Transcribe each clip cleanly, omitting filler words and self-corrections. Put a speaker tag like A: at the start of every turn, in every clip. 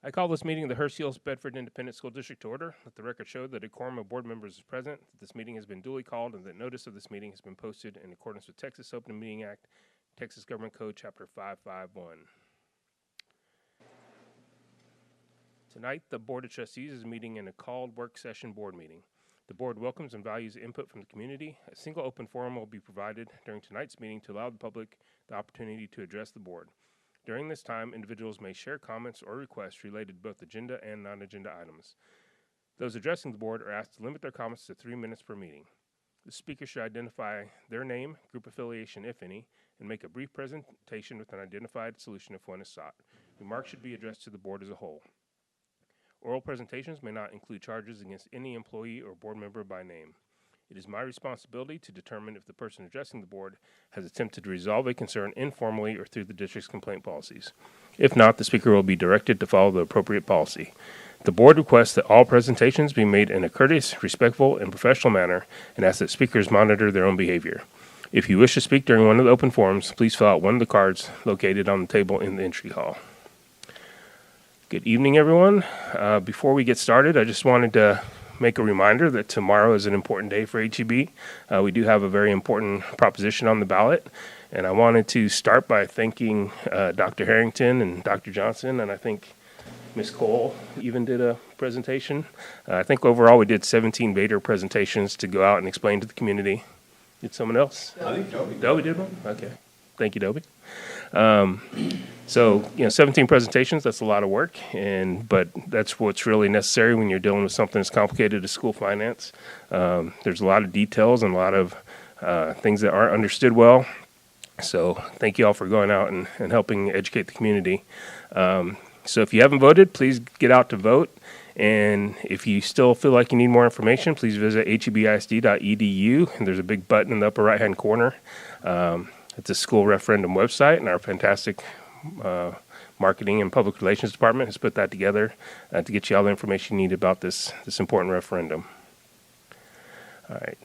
A: I call this meeting of the Hurst-Euless-Bedford Independent School District to order. Let the record show that a quorum of board members is present, that this meeting has been duly called, and that notice of this meeting has been posted in accordance with Texas Open Meeting Act, Texas Government Code, Chapter 551. Tonight, the Board of Trustees is meeting in a called work session board meeting. The board welcomes and values input from the community. A single open forum will be provided during tonight's meeting to allow the public the opportunity to address the board. During this time, individuals may share comments or requests related to both agenda and non-agenda items. Those addressing the board are asked to limit their comments to 3 minutes per meeting. The speaker should identify their name, group affiliation, if any, and make a brief presentation with an identified solution if one is sought. Remarks should be addressed to the board as a whole. Oral presentations may not include charges against any employee or board member by name. It is my responsibility to determine if the person addressing the board has attempted to resolve a concern informally or through the district's complaint policies. If not, the speaker will be directed to follow the appropriate policy. The board requests that all presentations be made in a courteous, respectful, and professional manner and asks that speakers monitor their own behavior. If you wish to speak during one of the open forums, please fill out one of the cards located on the table in the entry hall. Good evening, everyone. Before we get started, I just wanted to make a reminder that tomorrow is an important day for HEB. We do have a very important proposition on the ballot, and I wanted to start by thanking Dr. Harrington and Dr. Johnson, and I think Ms. Cole even did a presentation. I think overall we did 17 Vader presentations to go out and explain to the community. Did someone else?
B: I think Dobie.
A: Dobie did one? Okay. Thank you, Dobie. So, 17 presentations, that's a lot of work, but that's what's really necessary when you're dealing with something as complicated as school finance. There's a lot of details and a lot of things that aren't understood well. So thank you all for going out and helping educate the community. So if you haven't voted, please get out to vote. And if you still feel like you need more information, please visit hebisd.edu. And there's a big button in the upper right-hand corner. It's a school referendum website, and our fantastic marketing and public relations department has put that together to get you all the information you need about this important referendum. All right.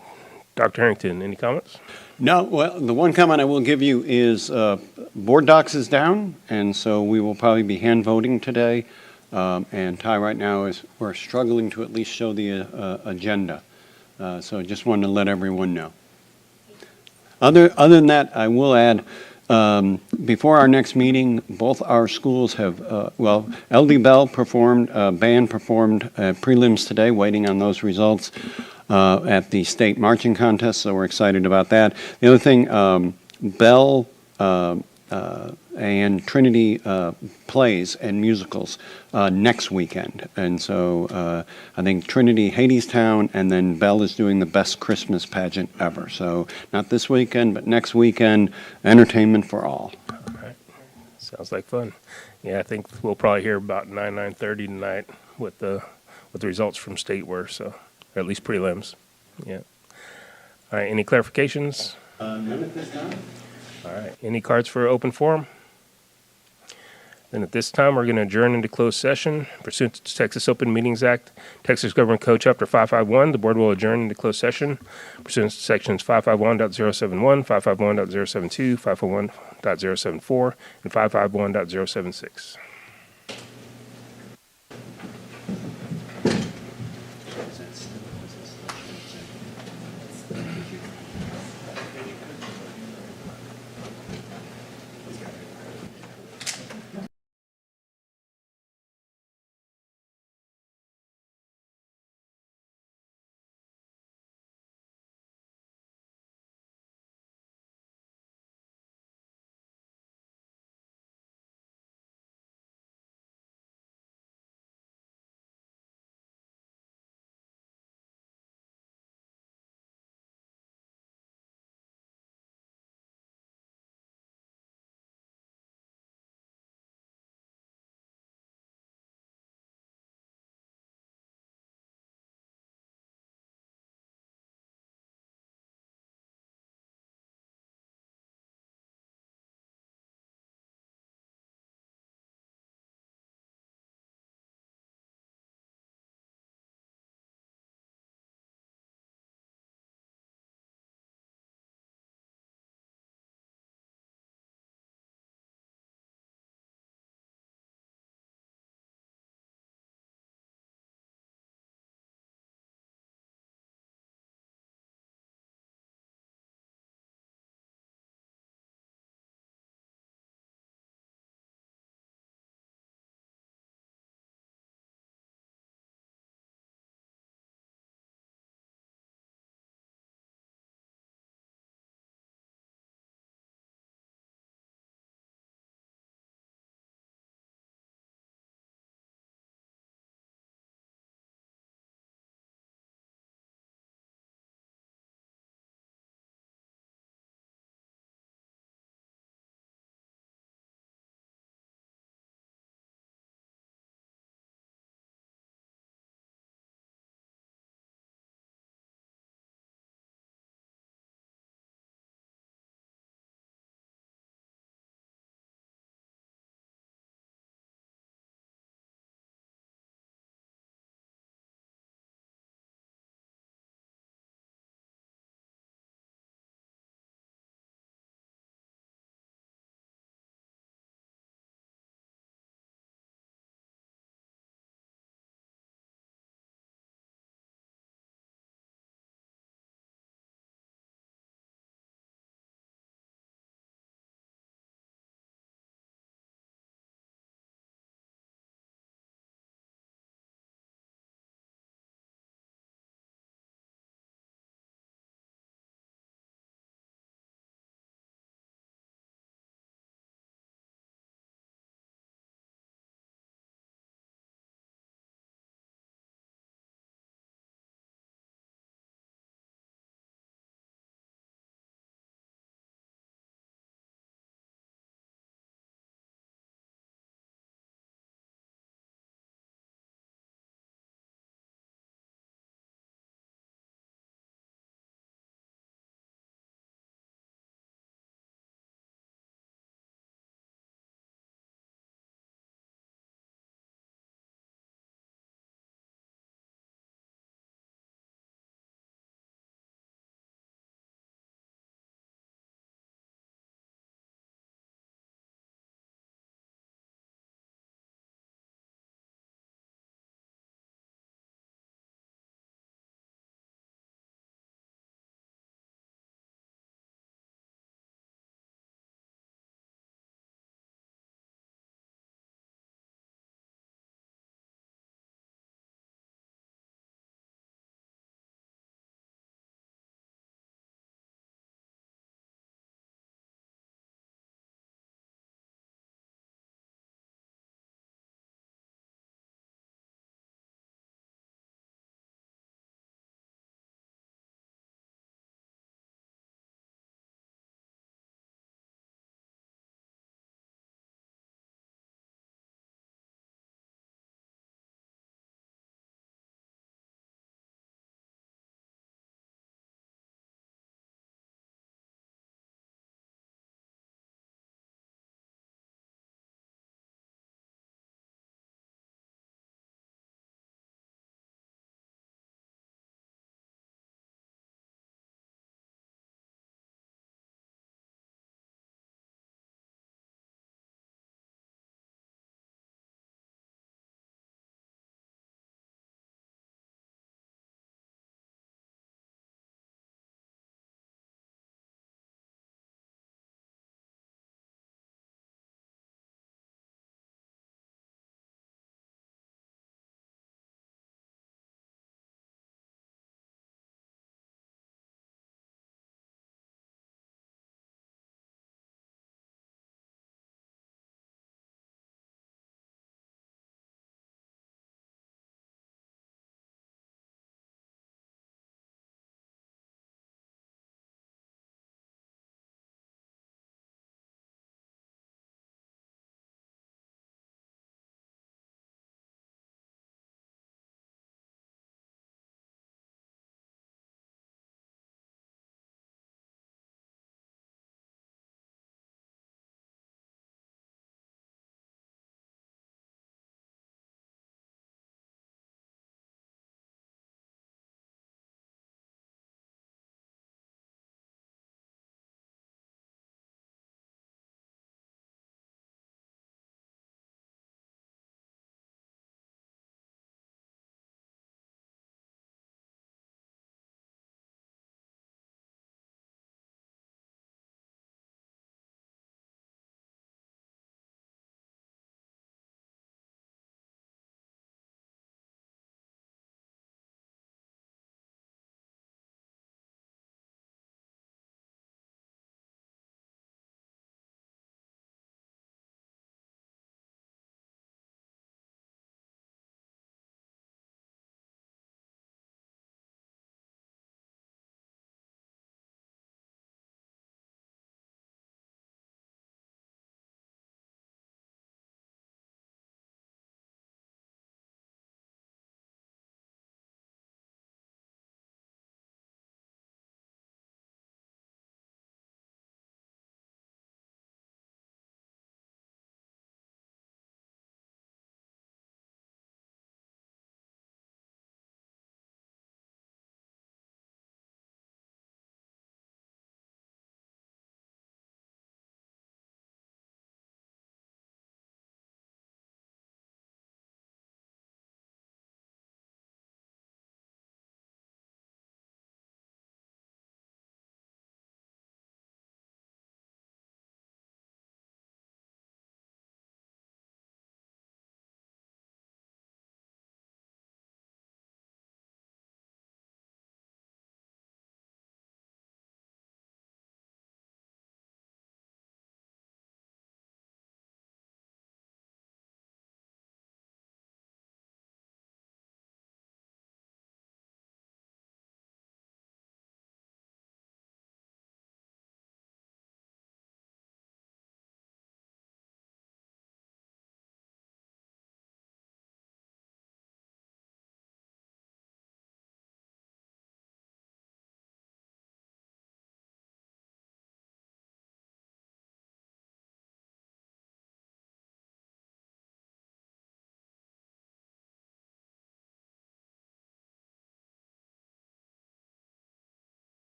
A: Dr. Harrington, any comments?
B: No, well, the one comment I will give you is board docs is down, and so we will probably be hand voting today. And Ty, right now, we're struggling to at least show the agenda. So I just wanted to let everyone know. Other than that, I will add, before our next meeting, both our schools have, LD Bell performed, band performed prelims today, waiting on those results at the state marching contest, so we're excited about that. The other thing, Bell and Trinity plays and musicals next weekend. And so I think Trinity, Hadestown, and then Bell is doing the best Christmas pageant ever. So not this weekend, but next weekend, entertainment for all.
A: All right. Sounds like fun. Yeah, I think we'll probably hear about 9:30 tonight what the results from state were, so or at least prelims. Yeah. All right, any clarifications?
B: None at this time.
A: All right, any cards for open forum? Then at this time, we're going to adjourn into closed session. Pursuant to Texas Open Meetings Act, Texas Government Code Chapter 551, the board will adjourn into closed session. Pursuant to sections 551.071, 551.072, 551.074, and 551.076.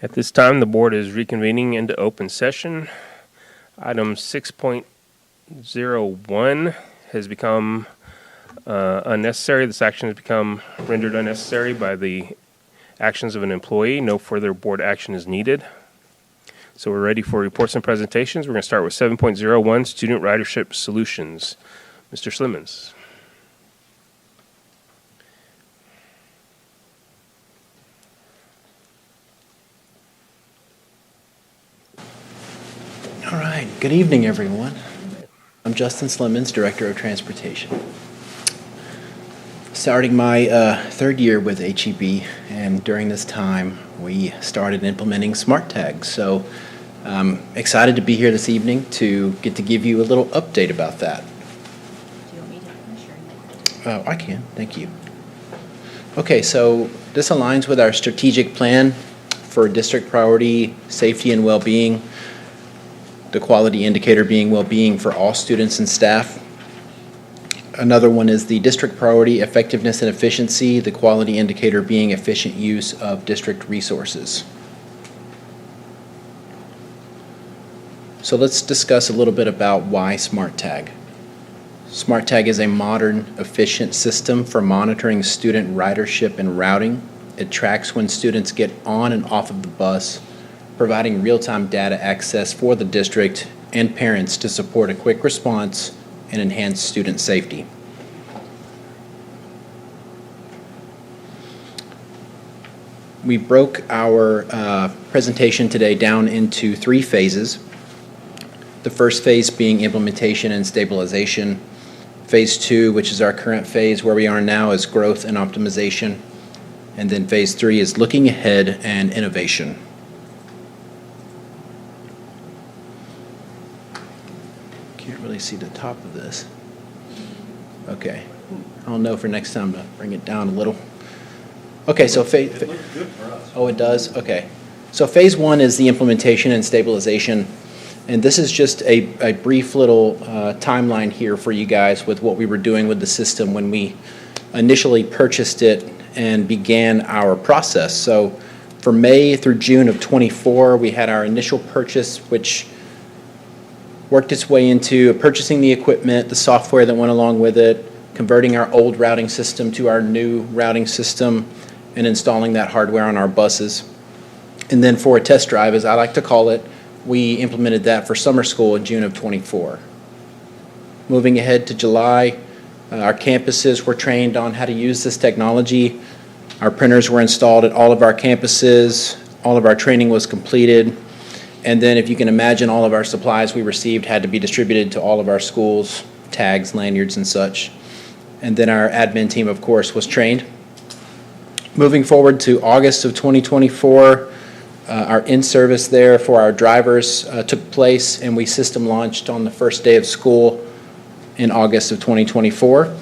A: At this time, the board is reconvening into open session. Item 6.01 has become unnecessary. This action has become rendered unnecessary by the actions of an employee. No further board action is needed. So we're ready for reports and presentations. We're going to start with 7.01, Student Ridership Solutions. Mr. Slimmons.
C: All right, good evening, everyone. I'm Justin Slimmons, Director of Transportation. Starting my third year with HEB, and during this time, we started implementing smart tags. So I'm excited to be here this evening to get to give you a little update about that.
D: Do you want me to share?
C: I can, thank you. Okay, so this aligns with our strategic plan for district priority, safety and well-being, the quality indicator being well-being for all students and staff. Another one is the district priority, effectiveness and efficiency, the quality indicator being efficient use of district resources. So let's discuss a little bit about why Smart Tag. Smart Tag is a modern, efficient system for monitoring student ridership and routing. It tracks when students get on and off of the bus, providing real-time data access for the district and parents to support a quick response and enhance student safety. We broke our presentation today down into 3 phases. The first phase being implementation and stabilization. Phase 2, which is our current phase where we are now, is growth and optimization. And then phase 3 is looking ahead and innovation. Can't really see the top of this. Okay. I'll know for next time to bring it down a little. Okay, so
B: It looks good for us.
C: oh, it does? Okay. So phase 1 is the implementation and stabilization. And this is just a brief little timeline here for you guys with what we were doing with the system when we initially purchased it and began our process. So for May through June of '24, we had our initial purchase, which worked its way into purchasing the equipment, the software that went along with it, converting our old routing system to our new routing system, and installing that hardware on our buses. And then for a test drive, as I like to call it, we implemented that for summer school in June of '24. Moving ahead to July, our campuses were trained on how to use this technology. Our printers were installed at all of our campuses. All of our training was completed. And then, if you can imagine, all of our supplies we received had to be distributed to all of our schools, tags, lanyards, and such. And then our admin team, of course, was trained. Moving forward to August of 2024, our in-service there for our drivers took place, and we system launched on the first day of school in August of 2024.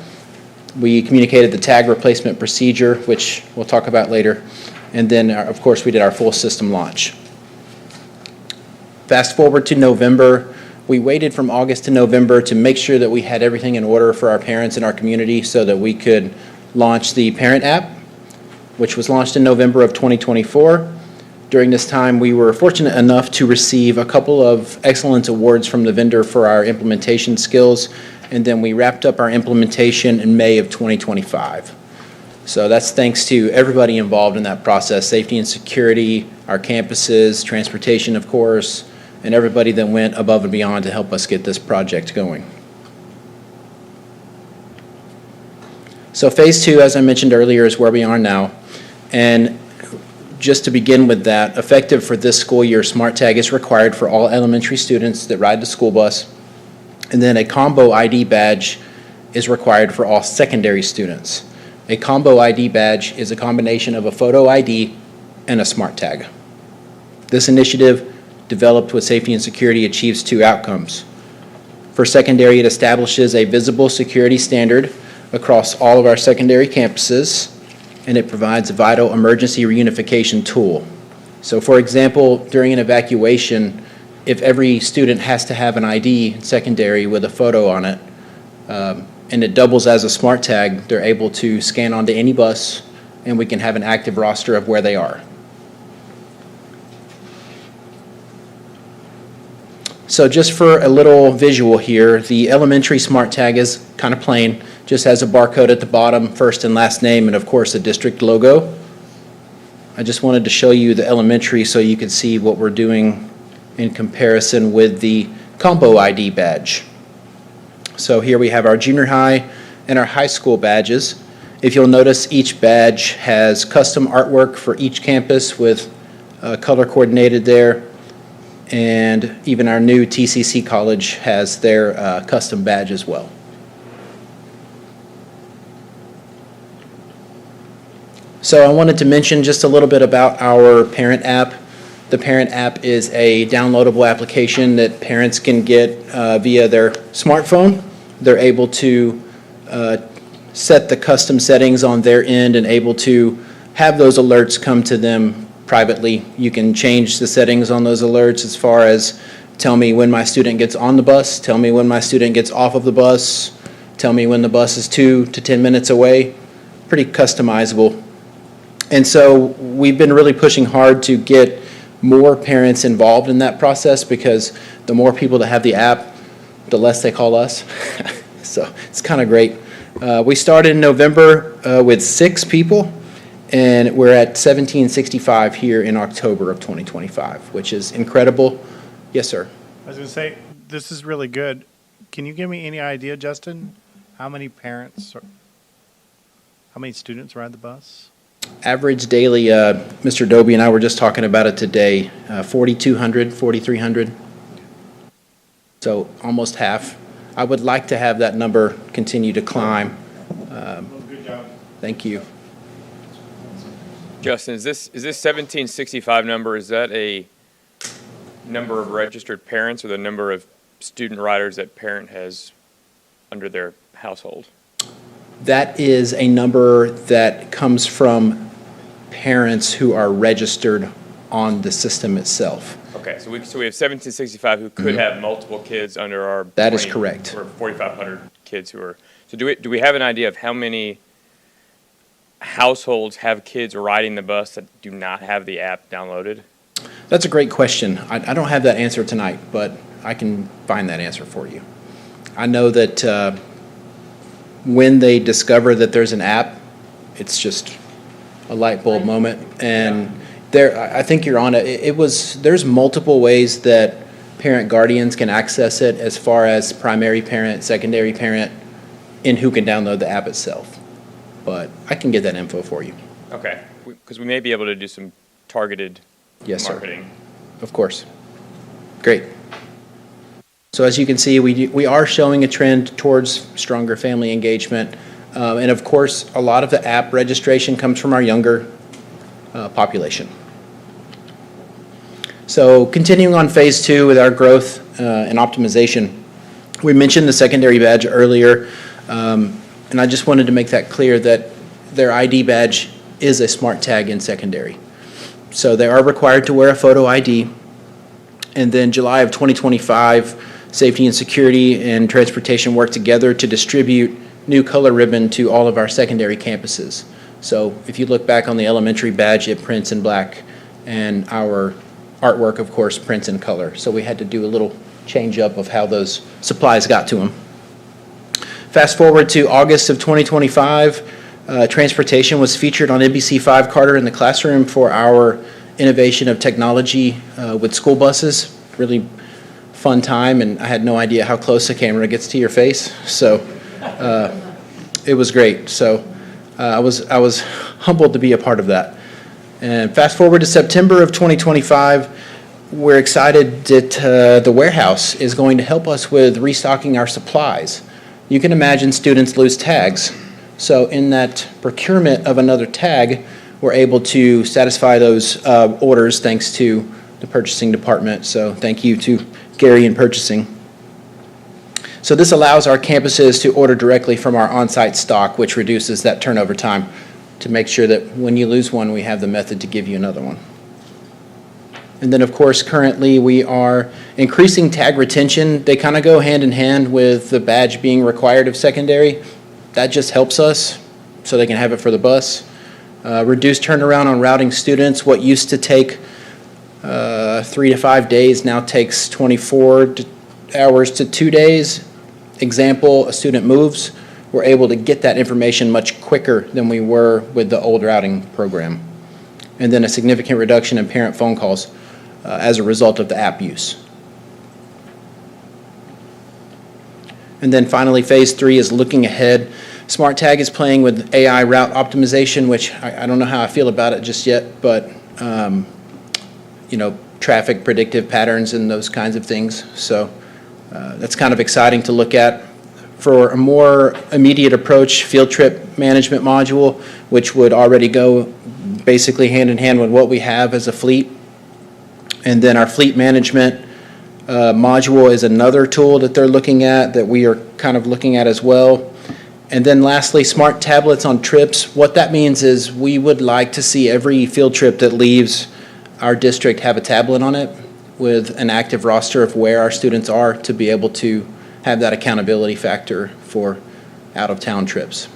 C: We communicated the tag replacement procedure, which we'll talk about later. And then, of course, we did our full system launch. Fast forward to November, we waited from August to November to make sure that we had everything in order for our parents and our community so that we could launch the parent app, which was launched in November of 2024. During this time, we were fortunate enough to receive a couple of excellence awards from the vendor for our implementation skills, and then we wrapped up our implementation in May of 2025. So that's thanks to everybody involved in that process, safety and security, our campuses, transportation, of course, and everybody that went above and beyond to help us get this project going. So phase 2, as I mentioned earlier, is where we are now. And just to begin with that, effective for this school year, Smart Tag is required for all elementary students that ride the school bus. And then a combo ID badge is required for all secondary students. A combo ID badge is a combination of a photo ID and a Smart Tag. This initiative, developed with safety and security, achieves 2 outcomes. For secondary, it establishes a visible security standard across all of our secondary campuses, and it provides a vital emergency reunification tool. So for example, during an evacuation, if every student has to have an ID secondary with a photo on it, and it doubles as a Smart Tag, they're able to scan onto any bus, and we can have an active roster of where they are. So just for a little visual here, the elementary smart tag is kind of plain, just has a barcode at the bottom, first and last name, and of course a district logo. I just wanted to show you the elementary so you could see what we're doing in comparison with the combo ID badge. So here we have our junior high and our high school badges. If you'll notice, each badge has custom artwork for each campus with color coordinated there. And even our new TCC college has their custom badge as well. So I wanted to mention just a little bit about our parent app. The parent app is a downloadable application that parents can get via their smartphone. They're able to set the custom settings on their end and able to have those alerts come to them privately. You can change the settings on those alerts as far as tell me when my student gets on the bus, tell me when my student gets off of the bus, tell me when the bus is 2 to 10 minutes away. Pretty customizable. And so we've been really pushing hard to get more parents involved in that process, because the more people that have the app, the less they call us. So it's kind of great. We started in November with 6 people, and we're at 1765 here in October of 2025, which is incredible. Yes, sir.
E: I was going to say, this is really good. Can you give me any idea, Justin, how many parents or how many students ride the bus?
C: Average daily, Mr. Dobie and I were just talking about it today, 4,200, 4,300. So almost half. I would like to have that number continue to climb.
E: Good job.
C: Thank you.
F: Justin, is this 1765 number, is that a number of registered parents or the number of student riders that parent has under their household?
C: That is a number that comes from parents who are registered on the system itself.
F: Okay, so we have 1765 who could have multiple kids under our.
C: That is correct.
F: Or 4,500 kids who are. So do we have an idea of how many households have kids riding the bus that do not have the app downloaded?
C: That's a great question. I don't have that answer tonight, but I can find that answer for you. I know that when they discover that there's an app, it's just a light bulb moment. And I think you're on it. There's multiple ways that parent guardians can access it, as far as primary parent, secondary parent, and who can download the app itself. But I can get that info for you.
F: Okay, because we may be able to do some targeted
C: Yes, sir.
F: marketing.
C: Of course. Great. So as you can see, we are showing a trend towards stronger family engagement. And of course, a lot of the app registration comes from our younger population. So continuing on phase 2 with our growth and optimization, we mentioned the secondary badge earlier, and I just wanted to make that clear that their ID badge is a smart tag in secondary. So they are required to wear a photo ID. And then July of 2025, Safety and Security and Transportation work together to distribute new color ribbon to all of our secondary campuses. So if you look back on the elementary badge, it prints in black, and our artwork, of course, prints in color. So we had to do a little change up of how those supplies got to them. Fast forward to August of 2025, transportation was featured on NBC5 Carter in the Classroom for our innovation of technology with school buses. Really fun time, and I had no idea how close the camera gets to your face, so it was great. So I was humbled to be a part of that. And fast forward to September of 2025, we're excited that the warehouse is going to help us with restocking our supplies. You can imagine students lose tags. So in that procurement of another tag, we're able to satisfy those orders thanks to the purchasing department. So thank you to Gary in purchasing. So this allows our campuses to order directly from our on-site stock, which reduces that turnover time to make sure that when you lose one, we have the method to give you another one. And then, of course, currently we are increasing tag retention. They kind of go hand in hand with the badge being required of secondary. That just helps us so they can have it for the bus. Reduced turnaround on routing students. What used to take 3 to 5 days now takes 24 hours to 2 days. Example, a student moves, we're able to get that information much quicker than we were with the old routing program. And then a significant reduction in parent phone calls as a result of the app use. And then finally, phase 3 is looking ahead. Smart Tag is playing with AI route optimization, which I don't know how I feel about it just yet, but traffic predictive patterns and those kinds of things. So that's kind of exciting to look at. For a more immediate approach, field trip management module, which would already go basically hand in hand with what we have as a fleet. And then our fleet management module is another tool that they're looking at that we are kind of looking at as well. And then lastly, smart tablets on trips. What that means is we would like to see every field trip that leaves our district have a tablet on it with an active roster of where our students are to be able to have that accountability factor for out-of-town trips.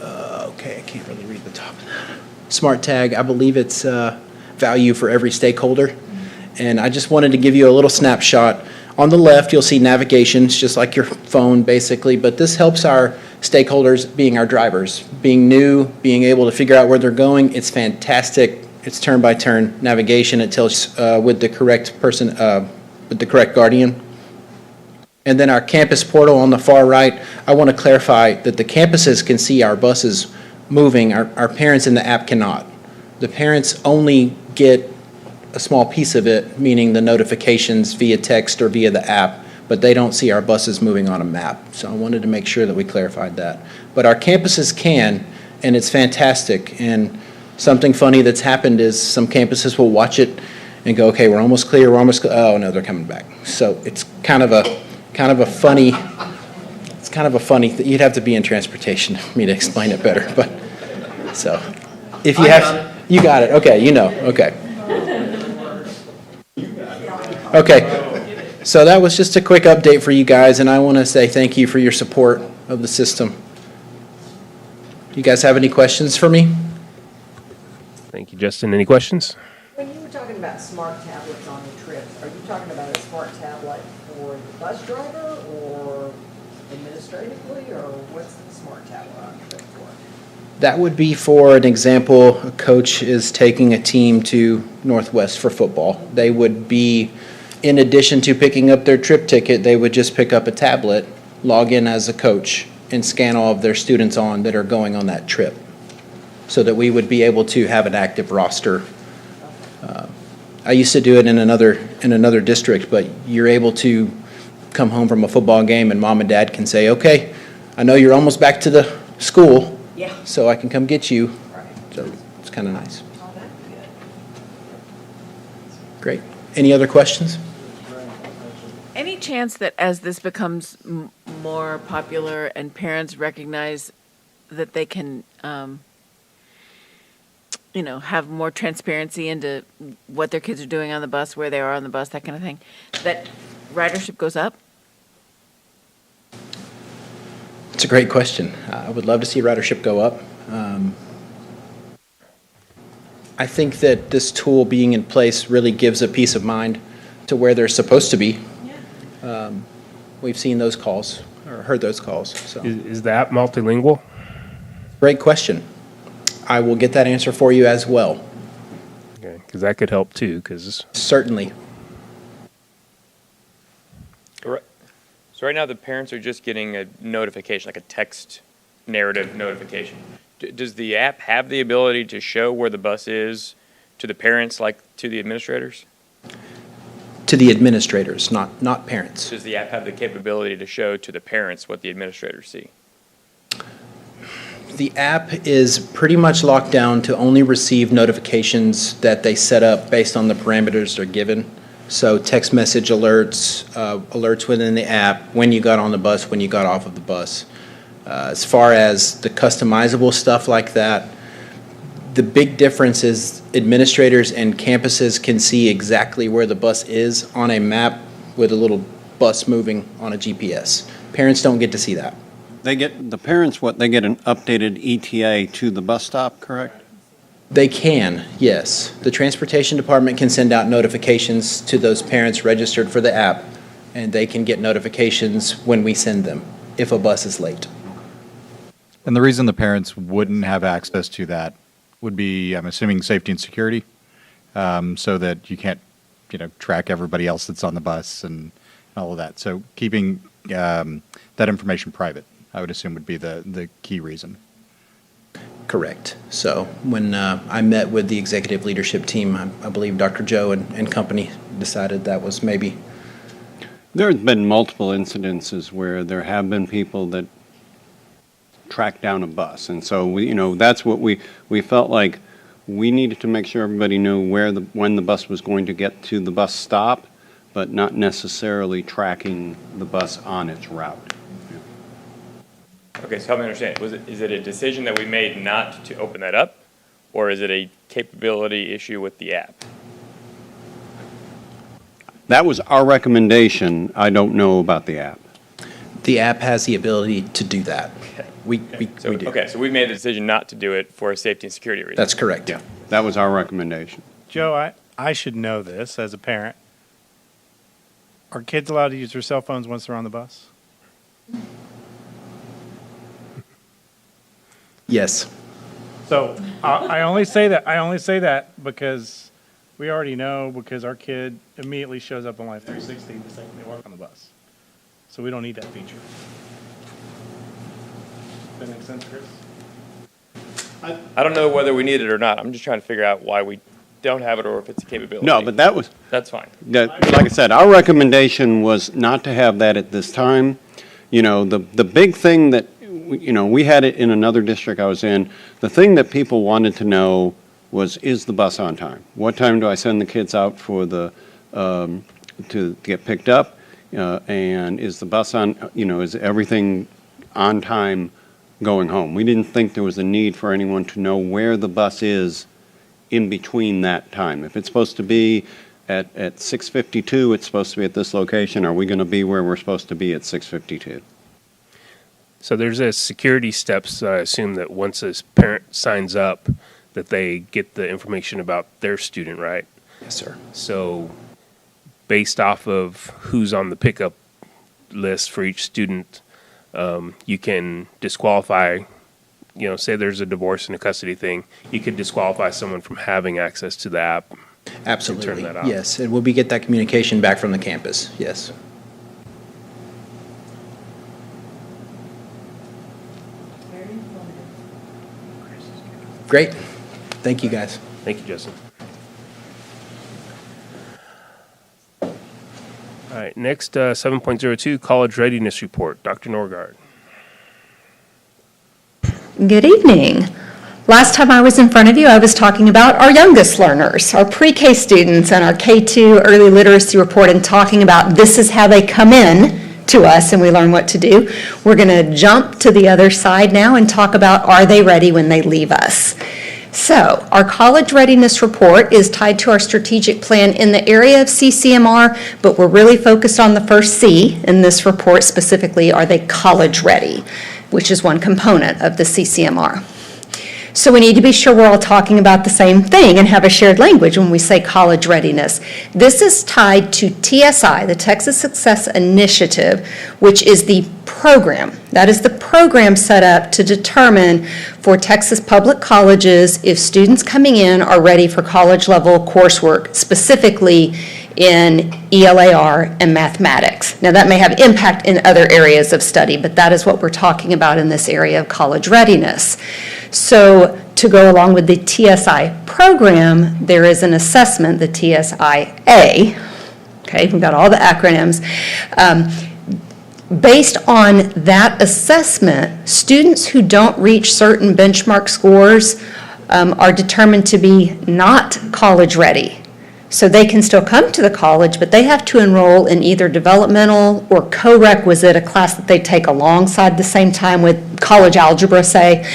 C: Okay, I can't really read the top of that. Smart Tag, I believe it's value for every stakeholder. And I just wanted to give you a little snapshot. On the left, you'll see navigation. It's just like your phone, basically. But this helps our stakeholders, being our drivers, being new, being able to figure out where they're going. It's fantastic. It's turn-by-turn navigation. It tells with the correct person, with the correct guardian. And then our campus portal on the far right, I want to clarify that the campuses can see our buses moving. Our parents in the app cannot. The parents only get a small piece of it, meaning the notifications via text or via the app, but they don't see our buses moving on a map. So I wanted to make sure that we clarified that. But our campuses can, and it's fantastic. And something funny that's happened is some campuses will watch it and go, okay, we're almost clear, oh no, they're coming back. So it's kind of a funny, you'd have to be in transportation for me to explain it better, but, so, if you you got it, okay, okay. Okay, so that was just a quick update for you guys, and I want to say thank you for your support of the system. Do you guys have any questions for me?
A: Thank you, Justin. Any questions?
G: When you were talking about smart tablets on the trips, are you talking about a smart tablet for the bus driver or administratively, or what's the smart tablet on the trip for?
C: That would be, for an example, a coach is taking a team to Northwest for football. They would be, in addition to picking up their trip ticket, they would just pick up a tablet, log in as a coach, and scan all of their students on that are going on that trip, so that we would be able to have an active roster. I used to do it in another district, but you're able to come home from a football game and mom and dad can say, okay, I know you're almost back to the school,
G: Yeah.
C: so I can come get you.
G: Right.
C: So it's kind of nice.
G: Oh, that'd be good.
C: Great. Any other questions?
H: Any chance that as this becomes more popular and parents recognize that they can, have more transparency into what their kids are doing on the bus, where they are on the bus, that kind of thing, that ridership goes up?
C: It's a great question. I would love to see ridership go up. I think that this tool being in place really gives a peace of mind to where they're supposed to be. We've seen those calls, or heard those calls, so.
A: Is the app multilingual?
C: Great question. I will get that answer for you as well.
A: Okay, because that could help too, because
C: Certainly.
F: So right now, the parents are just getting a notification, like a text narrative notification. Does the app have the ability to show where the bus is to the parents, like to the administrators?
C: To the administrators, not parents.
F: Does the app have the capability to show to the parents what the administrators see?
C: The app is pretty much locked down to only receive notifications that they set up based on the parameters they're given. So text message alerts, alerts within the app, when you got on the bus, when you got off of the bus. As far as the customizable stuff like that, the big difference is administrators and campuses can see exactly where the bus is on a map with a little bus moving on a GPS. Parents don't get to see that.
B: They get, the parents, they get an updated ETA to the bus stop, correct?
C: They can, yes. The Transportation Department can send out notifications to those parents registered for the app, and they can get notifications when we send them if a bus is late.
I: And the reason the parents wouldn't have access to that would be, I'm assuming, safety and security, so that you can't, track everybody else that's on the bus and all of that. So keeping that information private, I would assume, would be the key reason.
C: Correct. So when I met with the executive leadership team, I believe Dr. Joe and company decided that was maybe.
B: There's been multiple incidences where there have been people that track down a bus. And so that's what we felt like we needed to make sure everybody knew when the bus was going to get to the bus stop, but not necessarily tracking the bus on its route.
F: Okay, so help me understand. Is it a decision that we made not to open that up, or is it a capability issue with the app?
B: That was our recommendation. I don't know about the app.
C: The app has the ability to do that. We do.
F: Okay, so we made the decision not to do it for a safety and security reason.
C: That's correct.
B: Yeah, that was our recommendation.
E: Joe, I should know this as a parent. Are kids allowed to use their cell phones once they're on the bus?
C: Yes.
E: So I only say that because we already know, because our kid immediately shows up on Life 360 the second they walk on the bus. So we don't need that feature. Does that make sense, Chris?
F: I don't know whether we need it or not. I'm just trying to figure out why we don't have it or if it's a capability.
B: No, but
F: That's fine.
B: like I said, our recommendation was not to have that at this time. The big thing that, we had it in another district I was in. The thing that people wanted to know was, is the bus on time? What time do I send the kids out for to get picked up? And is the bus on, is everything on time going home? We didn't think there was a need for anyone to know where the bus is in between that time. If it's supposed to be at 6:52, it's supposed to be at this location. Are we going to be where we're supposed to be at 6:52?
A: So there's a security steps, I assume, that once a parent signs up, that they get the information about their student, right?
C: Yes, sir.
A: So based off of who's on the pickup list for each student, you can disqualify, say there's a divorce and a custody thing, you could disqualify someone from having access to the app.
C: Absolutely.
A: Turn that off.
C: Yes, and we get that communication back from the campus. Yes.
D: Very informative.
C: Great. Thank you, guys.
A: Thank you, Justin. All right, next, 7.02, College Readiness Report. Dr. Norgard.
J: Good evening. Last time I was in front of you, I was talking about our youngest learners, our pre-K students, and our K2 early literacy report, and talking about this is how they come in to us and we learn what to do. We're going to jump to the other side now and talk about, are they ready when they leave us? So our college readiness report is tied to our strategic plan in the area of CCMR, but we're really focused on the first C in this report specifically, are they college ready, which is one component of the CCMR. So we need to be sure we're all talking about the same thing and have a shared language when we say college readiness. This is tied to TSI, the Texas Success Initiative, which is the program. That is the program set up to determine for Texas public colleges if students coming in are ready for college level coursework, specifically in ELAR and mathematics. Now that may have impact in other areas of study, but that is what we're talking about in this area of college readiness. So to go along with the TSI program, there is an assessment, the TSIA, okay, we've got all the acronyms. Based on that assessment, students who don't reach certain benchmark scores are determined to be not college ready. So they can still come to the college, but they have to enroll in either developmental or co-requisite, a class that they take alongside the same time with college algebra, say.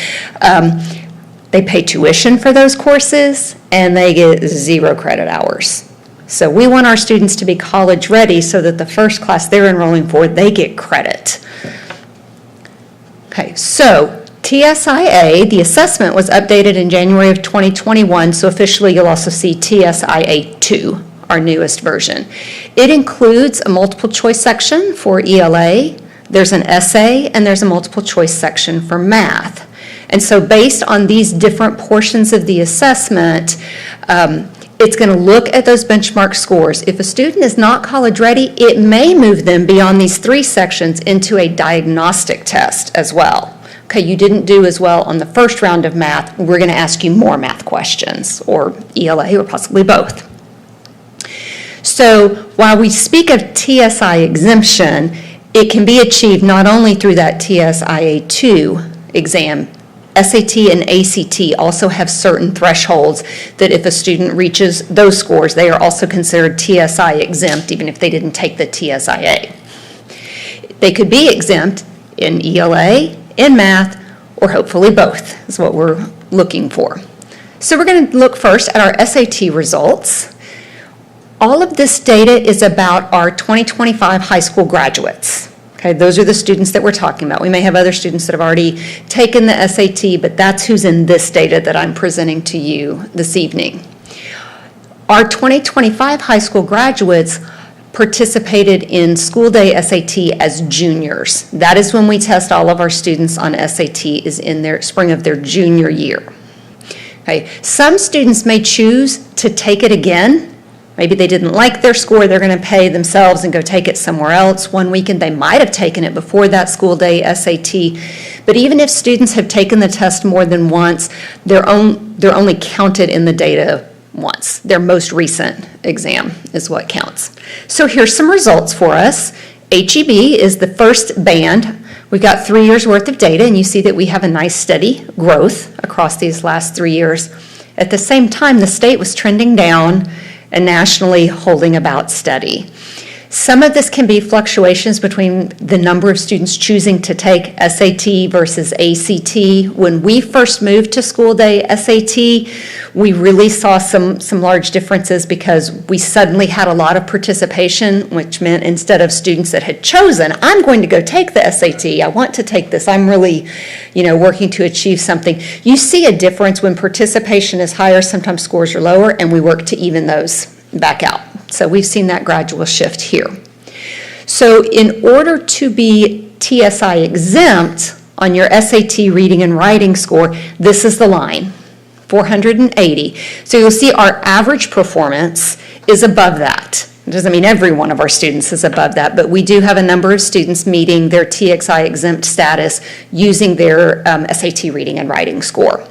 J: They pay tuition for those courses, and they get 0 credit hours. So we want our students to be college ready so that the first class they're enrolling for, they get credit. So TSIA, the assessment was updated in January of 2021, so officially you'll also see TSIA 2, our newest version. It includes a multiple choice section for ELA, there's an essay, and there's a multiple choice section for math. And so based on these different portions of the assessment, it's going to look at those benchmark scores. If a student is not college ready, it may move them beyond these 3 sections into a diagnostic test as well. Okay, you didn't do as well on the first round of math, we're going to ask you more math questions, or ELA, or possibly both. So while we speak of TSI exemption, it can be achieved not only through that TSIA 2 exam. SAT and ACT also have certain thresholds that if a student reaches those scores, they are also considered TSI exempt, even if they didn't take the TSIA. They could be exempt in ELA, in math, or hopefully both is what we're looking for. So we're going to look first at our SAT results. All of this data is about our 2025 high school graduates. Okay, those are the students that we're talking about. We may have other students that have already taken the SAT, but that's who's in this data that I'm presenting to you this evening. Our 2025 high school graduates participated in school day SAT as juniors. That is when we test all of our students on SAT, is in their spring of their junior year. Okay, some students may choose to take it again. Maybe they didn't like their score, they're going to pay themselves and go take it somewhere else. One weekend they might have taken it before that school day SAT. But even if students have taken the test more than once, they're only counted in the data once. Their most recent exam is what counts. So here's some results for us. HEB is the first band. We've got 3 years worth of data, and you see that we have a nice steady growth across these last 3 years. At the same time, the state was trending down and nationally holding about steady. Some of this can be fluctuations between the number of students choosing to take SAT versus ACT. When we first moved to school day SAT, we really saw some large differences because we suddenly had a lot of participation, which meant instead of students that had chosen, I'm going to go take the SAT, I want to take this, I'm really, working to achieve something. You see a difference when participation is higher, sometimes scores are lower, and we work to even those back out. So we've seen that gradual shift here. So in order to be TSI exempt on your SAT reading and writing score, this is the line, 480. So you'll see our average performance is above that. It doesn't mean every one of our students is above that, but we do have a number of students meeting their TSI exempt status using their SAT reading and writing score.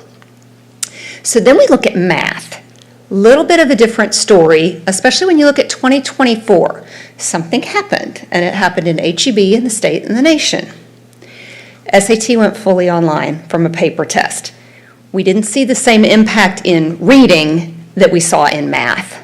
J: So then we look at math. Little bit of a different story, especially when you look at 2024. Something happened, and it happened in HEB, in the state, and the nation. SAT went fully online from a paper test. We didn't see the same impact in reading that we saw in math,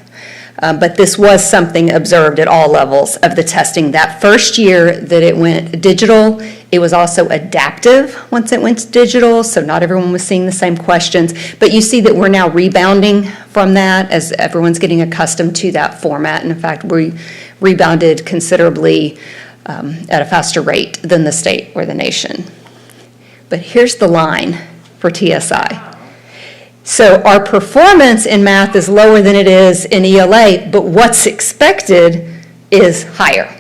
J: but this was something observed at all levels of the testing. That first year that it went digital, it was also adaptive once it went digital, so not everyone was seeing the same questions. But you see that we're now rebounding from that as everyone's getting accustomed to that format. And in fact, we rebounded considerably at a faster rate than the state or the nation. But here's the line for TSI. So our performance in math is lower than it is in ELA, but what's expected is higher.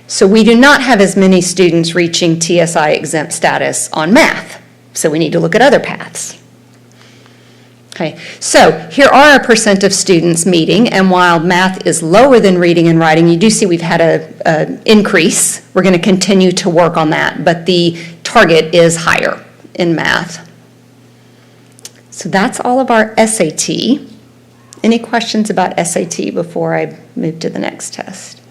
J: So we do not have as many students reaching TSI exempt status on math. So we need to look at other paths. Okay, so here are our percent of students meeting, and while math is lower than reading and writing, you do see we've had an increase. We're going to continue to work on that, but the target is higher in math. So that's all of our SAT. Any questions about SAT before I move to the next test?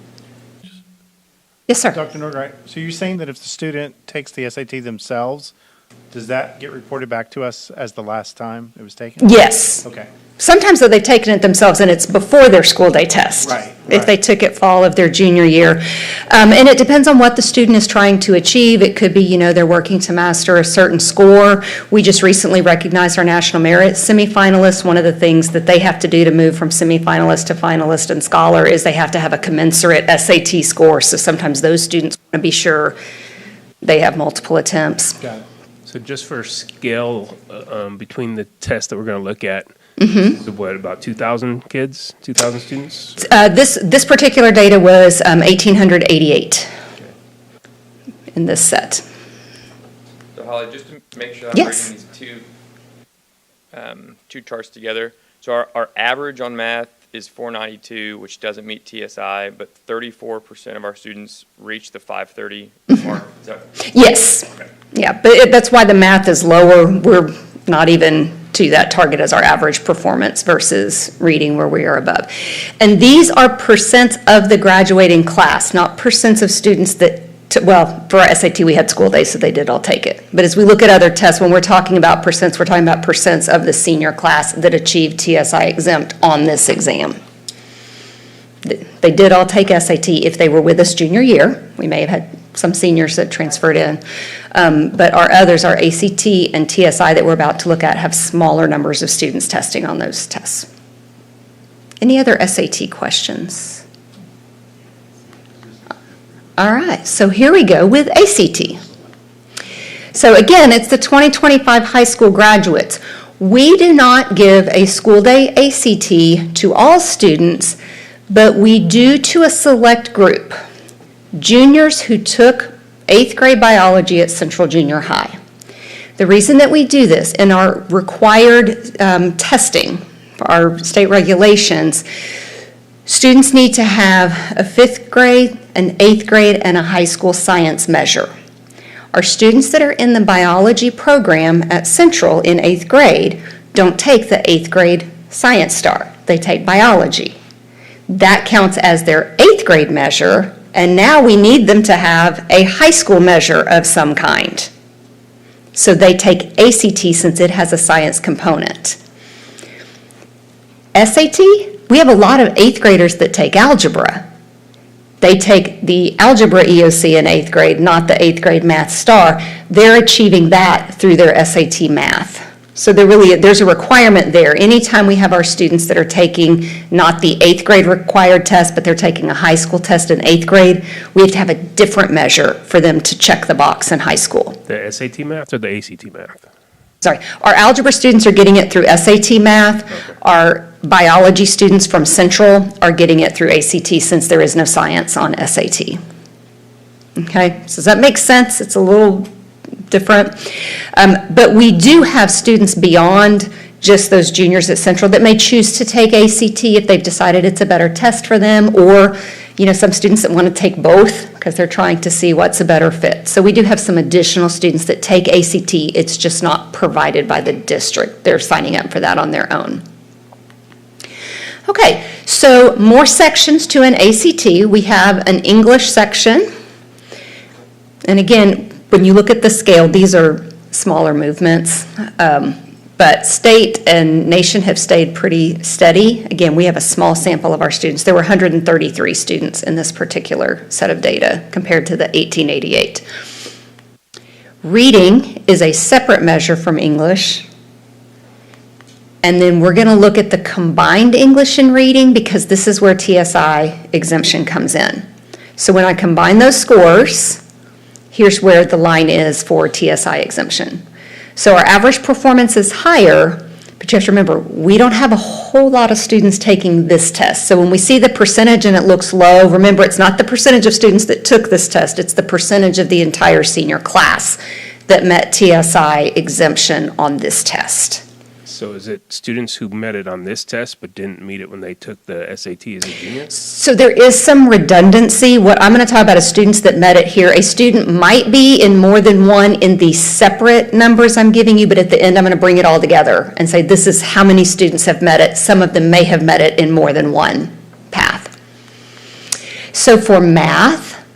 J: Yes, sir.
E: Dr. Nordwright, so you're saying that if the student takes the SAT themselves, does that get reported back to us as the last time it was taken?
J: Yes.
E: Okay.
J: Sometimes though they've taken it themselves and it's before their school day test.
E: Right.
J: If they took it fall of their junior year. And it depends on what the student is trying to achieve. It could be, they're working to master a certain score. We just recently recognized our national merit semifinalists. One of the things that they have to do to move from semifinalist to finalist and scholar is they have to have a commensurate SAT score. So sometimes those students want to be sure they have multiple attempts.
E: Got it.
A: So just for scale, between the tests that we're going to look at,
J: Mm-hmm.
A: so what, about 2,000 kids, 2,000 students?
J: This particular data was 1,888 in this set.
F: So Holly, just to make sure I'm
J: Yes.
F: bringing these two charts together. So our average on math is 492, which doesn't meet TSI, but 34% of our students reach the 530 mark. Is that-
J: Yes.
F: Okay.
J: Yeah, but that's why the math is lower. We're not even to that target as our average performance versus reading where we are above. And these are percents of the graduating class, not percents of students that, well, for our SAT, we had school days, so they did all take it. But as we look at other tests, when we're talking about percents, we're talking about percents of the senior class that achieved TSI exempt on this exam. They did all take SAT if they were with us junior year. We may have had some seniors that transferred in. But our others, our ACT and TSI that we're about to look at, have smaller numbers of students testing on those tests. Any other SAT questions? All right, so here we go with ACT. So again, it's the 2025 high school graduates. We do not give a school day ACT to all students, but we do to a select group. Juniors who took 8th grade biology at Central Junior High. The reason that we do this in our required testing, for our state regulations, students need to have a 5th grade, an 8th grade, and a high school science measure. Our students that are in the biology program at Central in 8th grade don't take the 8th grade science star. They take biology. That counts as their 8th grade measure, and now we need them to have a high school measure of some kind. So they take ACT since it has a science component. SAT, we have a lot of 8th graders that take algebra. They take the algebra EOC in 8th grade, not the 8th grade math star. They're achieving that through their SAT math. So there's a requirement there. Anytime we have our students that are taking not the 8th grade required test, but they're taking a high school test in 8th grade, we have to have a different measure for them to check the box in high school.
A: The SAT math or the ACT math?
J: Sorry, our algebra students are getting it through SAT math.
A: Okay.
J: Our biology students from Central are getting it through ACT since there is no science on SAT. Okay, so does that make sense? It's a little different. But we do have students beyond just those juniors at Central that may choose to take ACT if they've decided it's a better test for them, or some students that want to take both because they're trying to see what's a better fit. So we do have some additional students that take ACT. It's just not provided by the district. They're signing up for that on their own. Okay, so more sections to an ACT. We have an English section. And again, when you look at the scale, these are smaller movements. But state and nation have stayed pretty steady. Again, we have a small sample of our students. There were 133 students in this particular set of data compared to the 1888. Reading is a separate measure from English. And then we're going to look at the combined English and reading because this is where TSI exemption comes in. So when I combine those scores, here's where the line is for TSI exemption. So our average performance is higher, but you have to remember, we don't have a whole lot of students taking this test. So when we see the percentage and it looks low, remember it's not the percentage of students that took this test, it's the percentage of the entire senior class that met TSI exemption on this test.
A: So is it students who met it on this test but didn't meet it when they took the SAT as a junior?
J: So there is some redundancy. What I'm going to talk about is students that met it here. A student might be in more than one in the separate numbers I'm giving you, but at the end I'm going to bring it all together and say this is how many students have met it. Some of them may have met it in more than one path. So for math,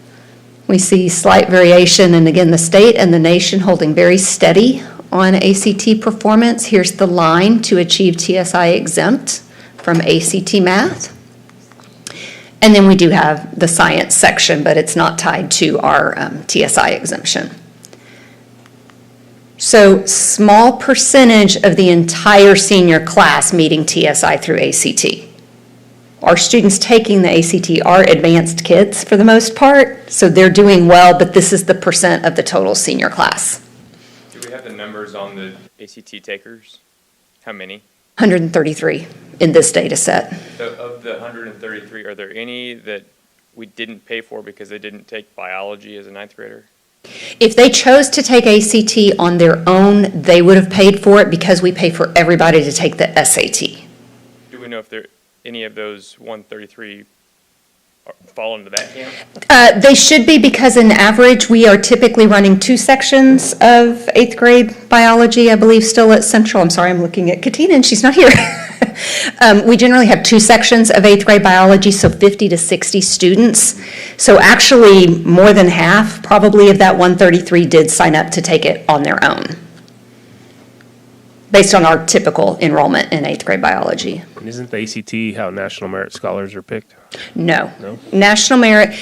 J: we see slight variation, and again, the state and the nation holding very steady on ACT performance. Here's the line to achieve TSI exempt from ACT math. And then we do have the science section, but it's not tied to our TSI exemption. So small percentage of the entire senior class meeting TSI through ACT. our students taking the ACT are advanced kids for the most part, so they're doing well, but this is the percent of the total senior class.
F: Do we have the numbers on the ACT takers? How many?
J: 133 in this data set.
F: So of the 133, are there any that we didn't pay for because they didn't take biology as a ninth grader?
J: If they chose to take ACT on their own, they would have paid for it because we pay for everybody to take the SAT.
F: Do we know if there any of those 133 fall into that camp?
J: They should be, because in average, we are typically running 2 sections of 8th grade biology, I believe, still at Central. I'm sorry, I'm looking at Katina and she's not here. We generally have 2 sections of 8th grade biology, so 50 to 60 students. So actually, more than half, probably, of that 133 did sign up to take it on their own, based on our typical enrollment in 8th grade biology.
A: And isn't the ACT how National Merit Scholars are picked?
J: No.
A: No?
J: National Merit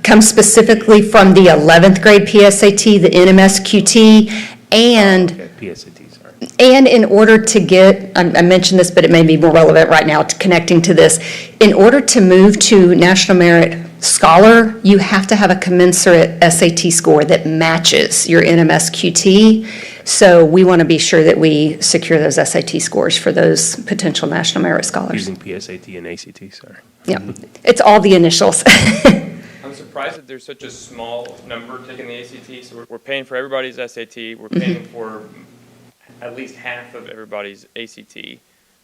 J: comes specifically from the 11th grade PSAT, the NMSQT, and
A: Okay, PSAT, sorry.
J: And in order to get, I mentioned this, but it may be more relevant right now to connecting to this. In order to move to National Merit Scholar, you have to have a commensurate SAT score that matches your NMSQT. So we want to be sure that we secure those SAT scores for those potential National Merit Scholars.
A: Using PSAT and ACT, sorry.
J: Yeah, it's all the initials.
F: I'm surprised that there's such a small number taking the ACT. So we're paying for everybody's SAT. We're paying for at least half of everybody's ACT.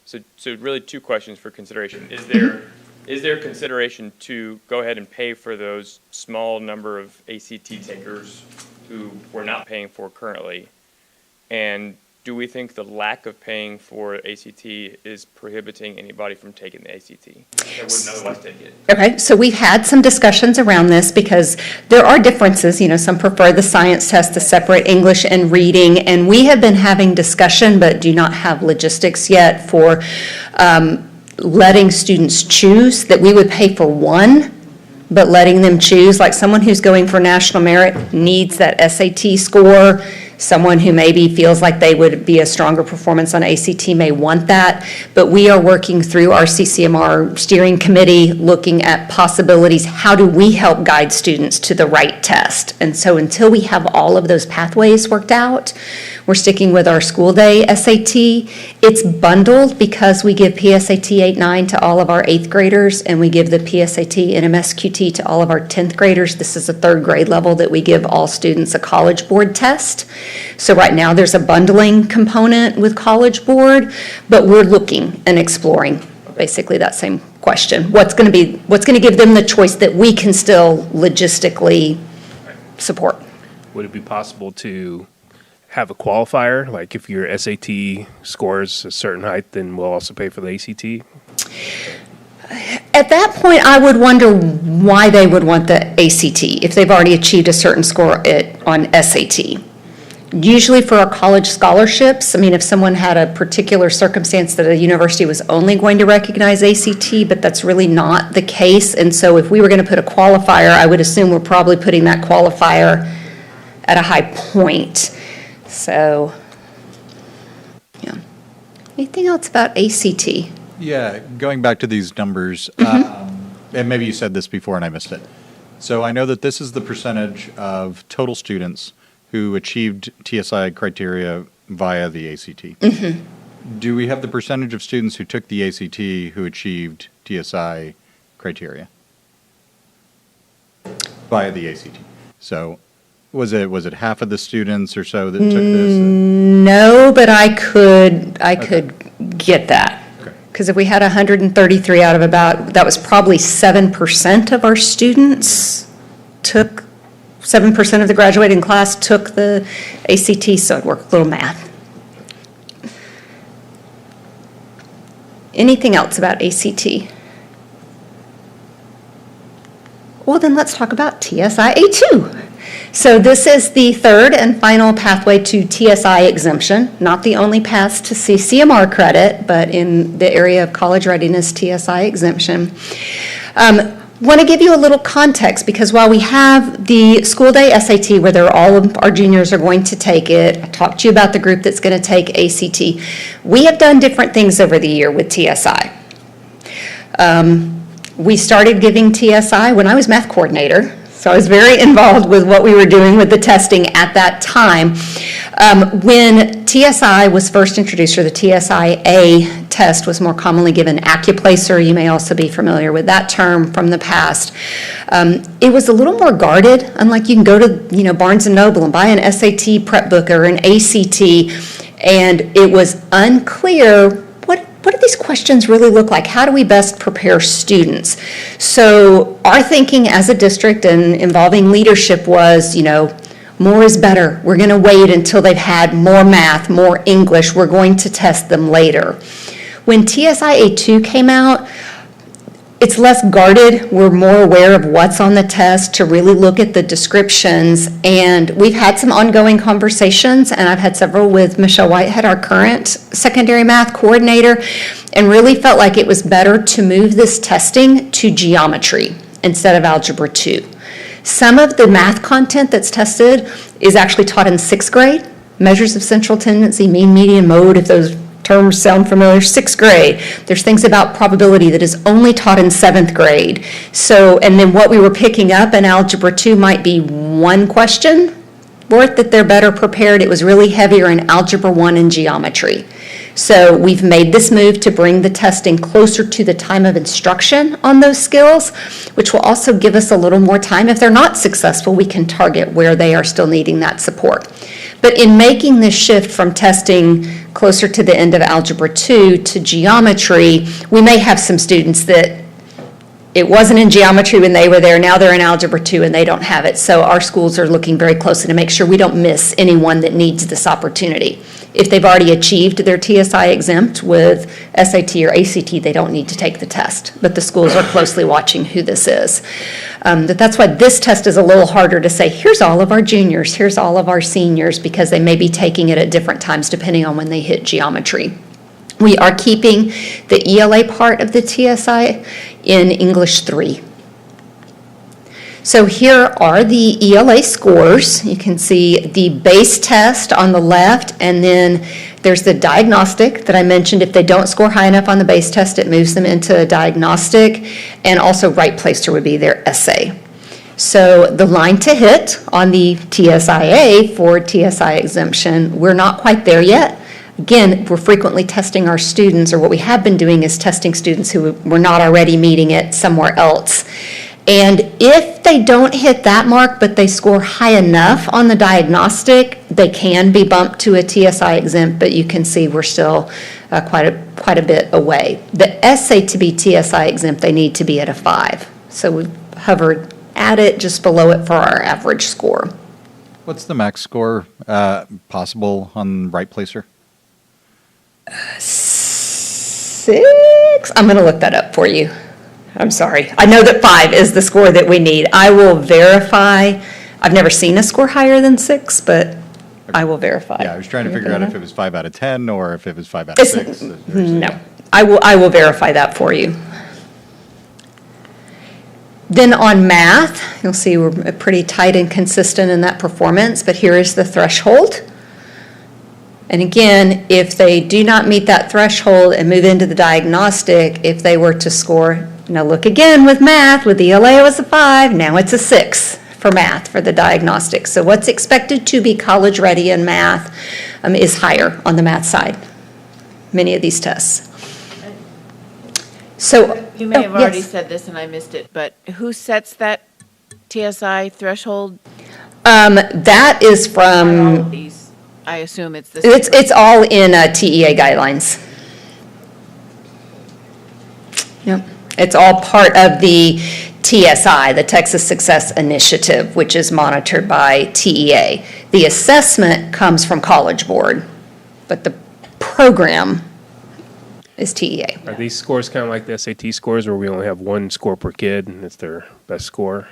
F: So really 2 questions for consideration. Is there consideration to go ahead and pay for those small number of ACT takers who we're not paying for currently? And do we think the lack of paying for ACT is prohibiting anybody from taking the ACT that wouldn't otherwise take it?
J: Okay, so we've had some discussions around this because there are differences. You know, some prefer the science test to separate English and reading, and we have been having discussion but do not have logistics yet for letting students choose, that we would pay for one, but letting them choose. Like someone who's going for National Merit needs that SAT score. Someone who maybe feels like they would be a stronger performance on ACT may want that, but we are working through our CCMR steering committee, looking at possibilities. How do we help guide students to the right test? And so until we have all of those pathways worked out, we're sticking with our school day SAT. It's bundled because we give PSAT 8-9 to all of our 8th graders, and we give the PSAT and MSQT to all of our 10th graders. This is a 3rd grade level that we give all students a College Board test. So right now, there's a bundling component with College Board, but we're looking and exploring basically that same question. What's going to give them the choice that we can still logistically support?
A: Would it be possible to have a qualifier? Like if your SAT scores a certain height, then we'll also pay for the ACT?
J: At that point, I would wonder why they would want the ACT if they've already achieved a certain score on SAT. Usually for our college scholarships, I mean, if someone had a particular circumstance that a university was only going to recognize ACT, but that's really not the case. And so if we were going to put a qualifier, I would assume we're probably putting that qualifier at a high point. So, yeah. Anything else about ACT?
I: Yeah, going back to these numbers, and maybe you said this before and I missed it. So I know that this is the percentage of total students who achieved TSI criteria via the ACT. Mm-hmm. Do we have the percentage of students who took the ACT who achieved TSI criteria via the ACT? So was it half of the students or so that took this?
J: No, but I could get that. Because if we had 133 out of about, that was probably 7% of our students took, 7% of the graduating class took the ACT, so I'd work a little math. Anything else about ACT? Well, then let's talk about TSI A2. So this is the 3rd and final pathway to TSI exemption, not the only path to CCMR credit, but in the area of college readiness, TSI exemption. Want to give you a little context, because while we have the school day SAT where all of our juniors are going to take it, I talked to you about the group that's going to take ACT. We have done different things over the year with TSI. We started giving TSI when I was math coordinator, so I was very involved with what we were doing with the testing at that time. When TSI was first introduced, or the TSI-A test was more commonly given, Accuplacer, you may also be familiar with that term from the past. It was a little more guarded, unlike you can go to Barnes & Noble and buy an SAT prep book or an ACT, and it was unclear what do these questions really look like? How do we best prepare students? So our thinking as a district and involving leadership was, more is better. We're going to wait until they've had more math, more English. We're going to test them later. When TSI-A2 came out, it's less guarded. We're more aware of what's on the test to really look at the descriptions. And we've had some ongoing conversations, and I've had several with Michelle Whitehead, our current secondary math coordinator, and really felt like it was better to move this testing to geometry instead of Algebra 2. Some of the math content that's tested is actually taught in 6th grade. Measures of central tendency, mean, median, mode, if those terms sound familiar, 6th grade. There's things about probability that is only taught in 7th grade. So, and then what we were picking up in Algebra 2 might be one question worth that they're better prepared. It was really heavier in Algebra 1 and geometry. So we've made this move to bring the testing closer to the time of instruction on those skills, which will also give us a little more time. If they're not successful, we can target where they are still needing that support. But in making this shift from testing closer to the end of Algebra 2 to geometry, we may have some students that it wasn't in geometry when they were there, now they're in Algebra 2 and they don't have it. So our schools are looking very closely to make sure we don't miss anyone that needs this opportunity. If they've already achieved their TSI exempt with SAT or ACT, they don't need to take the test. But the schools are closely watching who this is. That's why this test is a little harder to say, here's all of our juniors, here's all of our seniors, because they may be taking it at different times depending on when they hit geometry. We are keeping the ELA part of the TSI in English 3. So here are the ELA scores. You can see the base test on the left, and then there's the diagnostic that I mentioned. If they don't score high enough on the base test, it moves them into a diagnostic, and also right placer would be their essay. So the line to hit on the TSIA for TSI exemption, we're not quite there yet. Again, we're frequently testing our students, or what we have been doing is testing students who were not already meeting it somewhere else. And if they don't hit that mark, but they score high enough on the diagnostic, they can be bumped to a TSI exempt, but you can see we're still quite a bit away. The essay to be TSI exempt, they need to be at a 5. So we've hovered at it, just below it for our average score.
I: What's the max score possible on right placer?
J: 6? I'm going to look that up for you. I'm sorry. I know that 5 is the score that we need. I will verify. I've never seen a score higher than 6, but I will verify.
I: Yeah, I was trying to figure out if it was 5 out of 10 or if it was 5 out of 6.
J: No, I will verify that for you. Then on math, you'll see we're pretty tight and consistent in that performance, but here is the threshold. And again, if they do not meet that threshold and move into the diagnostic, if they were to score, now look again with math, with the ELA it was a 5, now it's a 6 for math for the diagnostic. So what's expected to be college ready in math is higher on the math side, many of these tests. So
H: You may have already
J: yes.
H: said this and I missed it, but who sets that TSI threshold?
J: That is
H: All
J: from,
H: of these, I assume it's the.
J: it's all in TEA guidelines. Yep. It's all part of the TSI, the Texas Success Initiative, which is monitored by TEA. The assessment comes from College Board, but the program is TEA.
A: Are these scores kind of like the SAT scores where we only have one score per kid and it's their best score?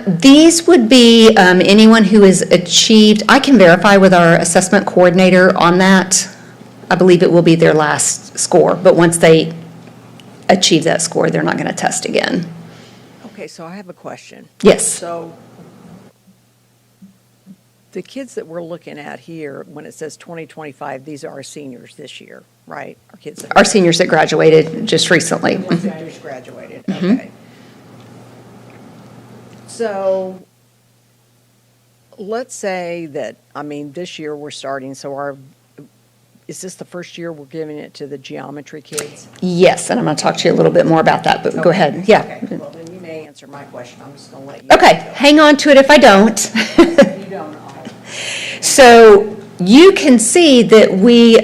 J: These would be anyone who has achieved, I can verify with our assessment coordinator on that. I believe it will be their last score, but once they achieve that score, they're not going to test again.
G: Okay, so I have a question.
J: Yes.
G: So The kids that we're looking at here, when it says 2025, these are our seniors this year, right? Our kids that
J: Our seniors that graduated just recently.
G: the ones that just graduated, okay. So, let's say that, I mean, this year we're starting, so is this the first year we're giving it to the geometry kids?
J: Yes, and I'm going to talk to you a little bit more about that, but go ahead. Yeah.
G: Okay, well, then you may answer my question, I'm just gonna let you.
J: Okay, hang on to it if I don't.
G: You don't know.
J: So you can see that we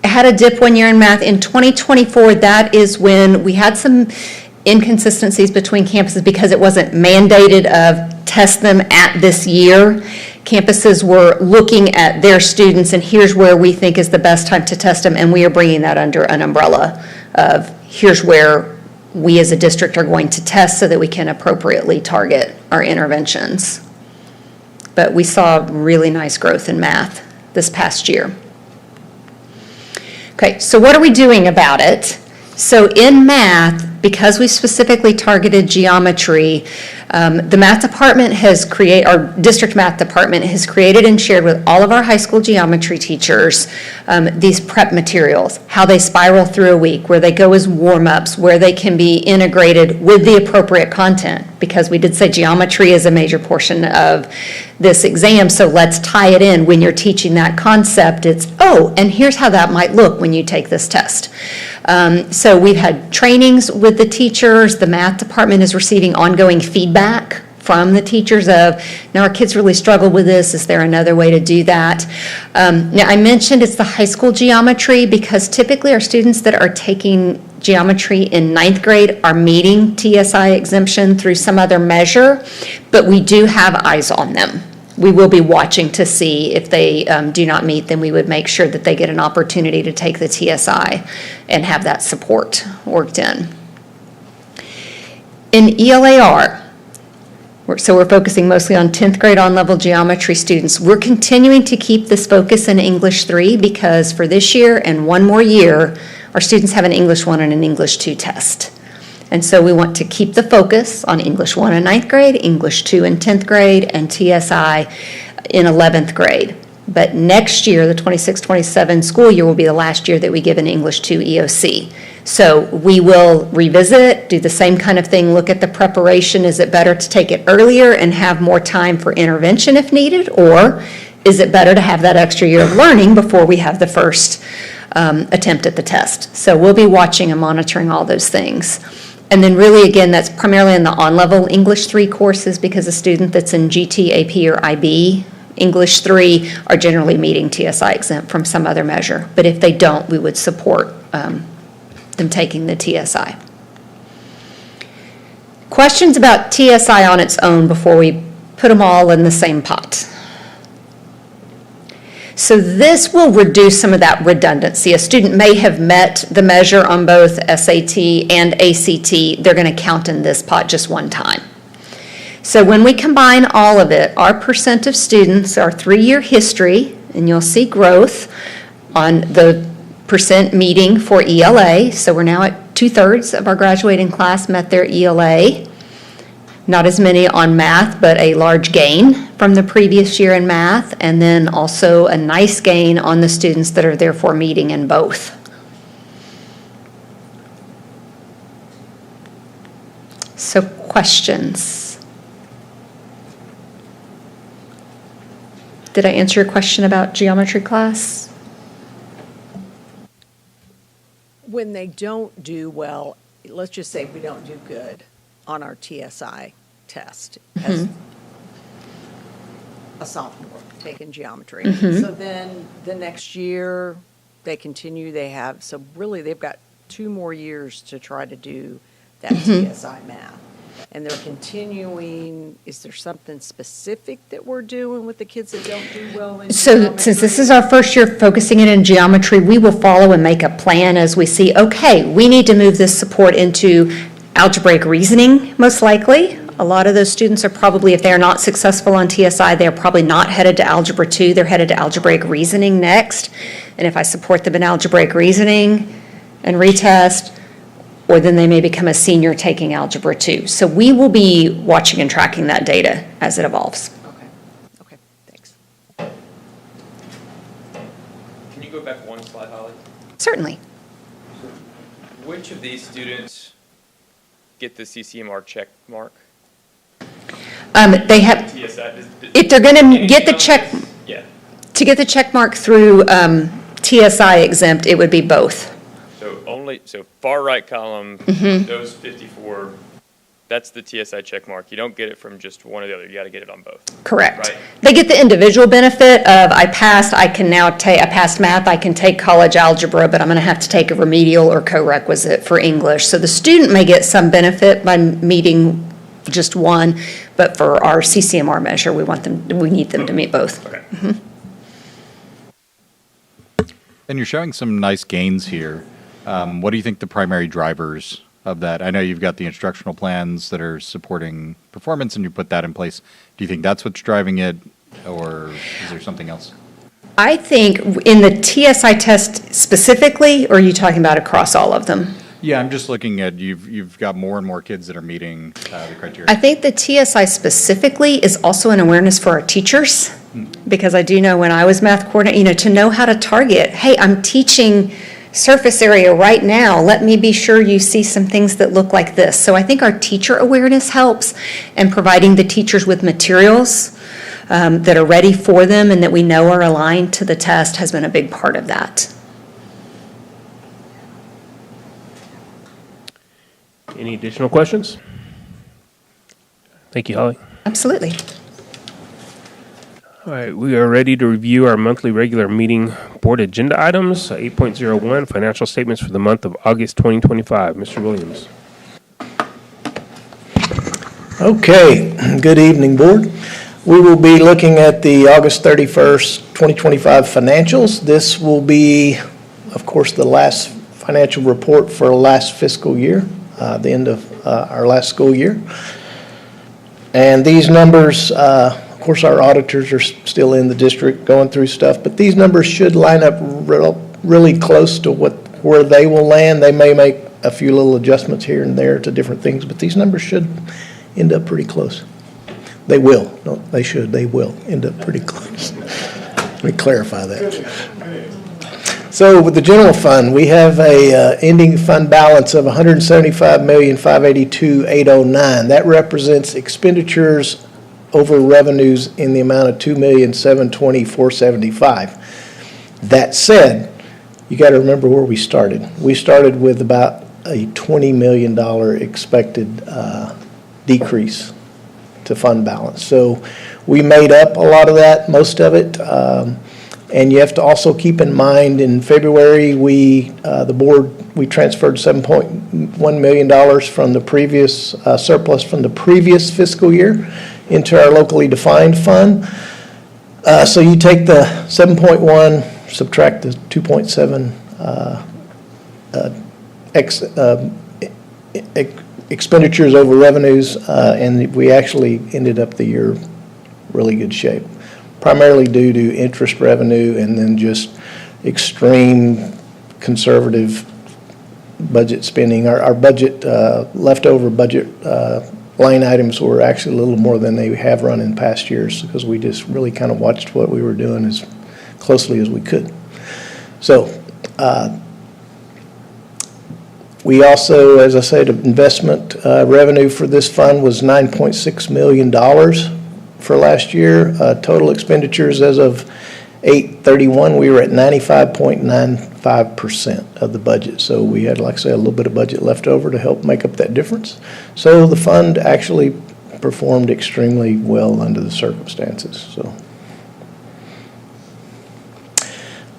J: had a dip one year in math. In 2024, that is when we had some inconsistencies between campuses because it wasn't mandated of test them at this year. Campuses were looking at their students and here's where we think is the best time to test them, and we are bringing that under an umbrella of here's where we as a district are going to test so that we can appropriately target our interventions. But we saw really nice growth in math this past year. Okay, so what are we doing about it? So in math, because we specifically targeted geometry, the math department our district math department has created and shared with all of our high school geometry teachers these prep materials, how they spiral through a week, where they go as warm-ups, where they can be integrated with the appropriate content, because we did say geometry is a major portion of this exam, so let's tie it in. When you're teaching that concept, it's, and here's how that might look when you take this test. So we've had trainings with the teachers. The math department is receiving ongoing feedback from the teachers of, now our kids really struggle with this, is there another way to do that? Now I mentioned it's the high school geometry because typically our students that are taking geometry in 9th grade are meeting TSI exemption through some other measure, but we do have eyes on them. We will be watching to see if they do not meet, then we would make sure that they get an opportunity to take the TSI and have that support worked in. In ELAR, so we're focusing mostly on 10th grade on-level geometry students. We're continuing to keep this focus in English 3 because for this year and one more year, our students have an English 1 and an English 2 test. And so we want to keep the focus on English 1 in 9th grade, English 2 in 10th grade, and TSI in 11th grade. But next year, the 26-27 school year will be the last year that we give an English 2 EOC. So we will revisit, do the same kind of thing, look at the preparation. Is it better to take it earlier and have more time for intervention if needed? Or is it better to have that extra year of learning before we have the first attempt at the test? So we'll be watching and monitoring all those things. And then really, again, that's primarily in the on-level English 3 courses because a student that's in GT, AP, or IB English 3 are generally meeting TSI exempt from some other measure. But if they don't, we would support them taking the TSI. Questions about TSI on its own before we put them all in the same pot? So this will reduce some of that redundancy. A student may have met the measure on both SAT and ACT. They're going to count in this pot just one time. So when we combine all of it, our percent of students, our 3-year history, and you'll see growth on the percent meeting for ELA. So we're now at 2/3 of our graduating class met their ELA. Not as many on math, but a large gain from the previous year in math, and then also a nice gain on the students that are therefore meeting in both. So questions? Did I answer your question about geometry class?
G: When they don't do well, let's just say we don't do good on our TSI test as a sophomore taking geometry. So then the next year they continue, so really they've got 2 more years to try to do that TSI math. And they're continuing, is there something specific that we're doing with the kids that don't do well in
J: So
G: geometry?
J: since this is our first year focusing it in geometry, we will follow and make a plan as we see, okay, we need to move this support into algebraic reasoning, most likely. A lot of those students are probably, if they are not successful on TSI, they're probably not headed to Algebra 2, they're headed to algebraic reasoning next. And if I support them in algebraic reasoning and retest, or then they may become a senior taking Algebra 2. So we will be watching and tracking that data as it evolves.
F: back one slide, Holly?
J: Certainly.
F: Which of these students get the CCMR check mark?
J: They have,
F: TSI?
J: if they're going to get the check,
F: Yeah.
J: to get the check mark through TSI exempt, it would be both.
F: So far right column, those 54, that's the TSI check mark. You don't get it from just one or the other. You got to get it on both.
J: Correct.
F: Right.
J: They get the individual benefit of I passed, I can now take, I passed math, I can take college algebra, but I'm going to have to take a remedial or co-requisite for English. So the student may get some benefit by meeting just one, but for our CCMR measure, we need them to meet both.
F: Okay.
I: And you're showing some nice gains here. What do you think the primary drivers of that? I know you've got the instructional plans that are supporting performance and you put that in place. Do you think that's what's driving it, or is there something else?
J: I think in the TSI test specifically, or are you talking about across all of them?
I: Yeah, I'm just looking at, you've got more and more kids that are meeting the criteria.
J: I think the TSI specifically is also an awareness for our teachers, because I do know when I was math coordinator, to know how to target, hey, I'm teaching surface area right now, let me be sure you see some things that look like this. So I think our teacher awareness helps, and providing the teachers with materials that are ready for them and that we know are aligned to the test has been a big part of that.
A: Any additional questions? Thank you, Holly.
J: Absolutely.
A: All right, we are ready to review our monthly regular meeting board agenda items. 8.01, financial statements for the month of August 2025. Mr. Williams.
K: Okay, good evening, Board. We will be looking at the August 31st, 2025 financials. This will be, of course, the last financial report for last fiscal year, the end of our last school year. And these numbers, of course, our auditors are still in the district going through stuff, but these numbers should line up really close to where they will land. They may make a few little adjustments here and there to different things, but these numbers should end up pretty close. They will. No, they should. They will end up pretty close. Let me clarify that. So with the general fund, we have a ending fund balance of $175,582,809. That represents expenditures over revenues in the amount of $2,720,475. That said, you got to remember where we started. We started with about a $20 million expected decrease to fund balance. So we made up a lot of that, most of it. And you have to also keep in mind, in February, the board, we transferred $7.1 million from the previous surplus from the previous fiscal year into our locally defined fund. So you take the 7.1, subtract the 2.7 expenditures over revenues, and we actually ended up the year really good shape, primarily due to interest revenue and then just extreme conservative budget spending. Our budget, leftover budget line items were actually a little more than they have run in past years, because we just really kind of watched what we were doing as closely as we could. So we also, as I said, investment revenue for this fund was $9.6 million for last year. Total expenditures as of 8/31, we were at 95.95% of the budget. So we had, like I say, a little bit of budget left over to help make up that difference. So the fund actually performed extremely well under the circumstances. So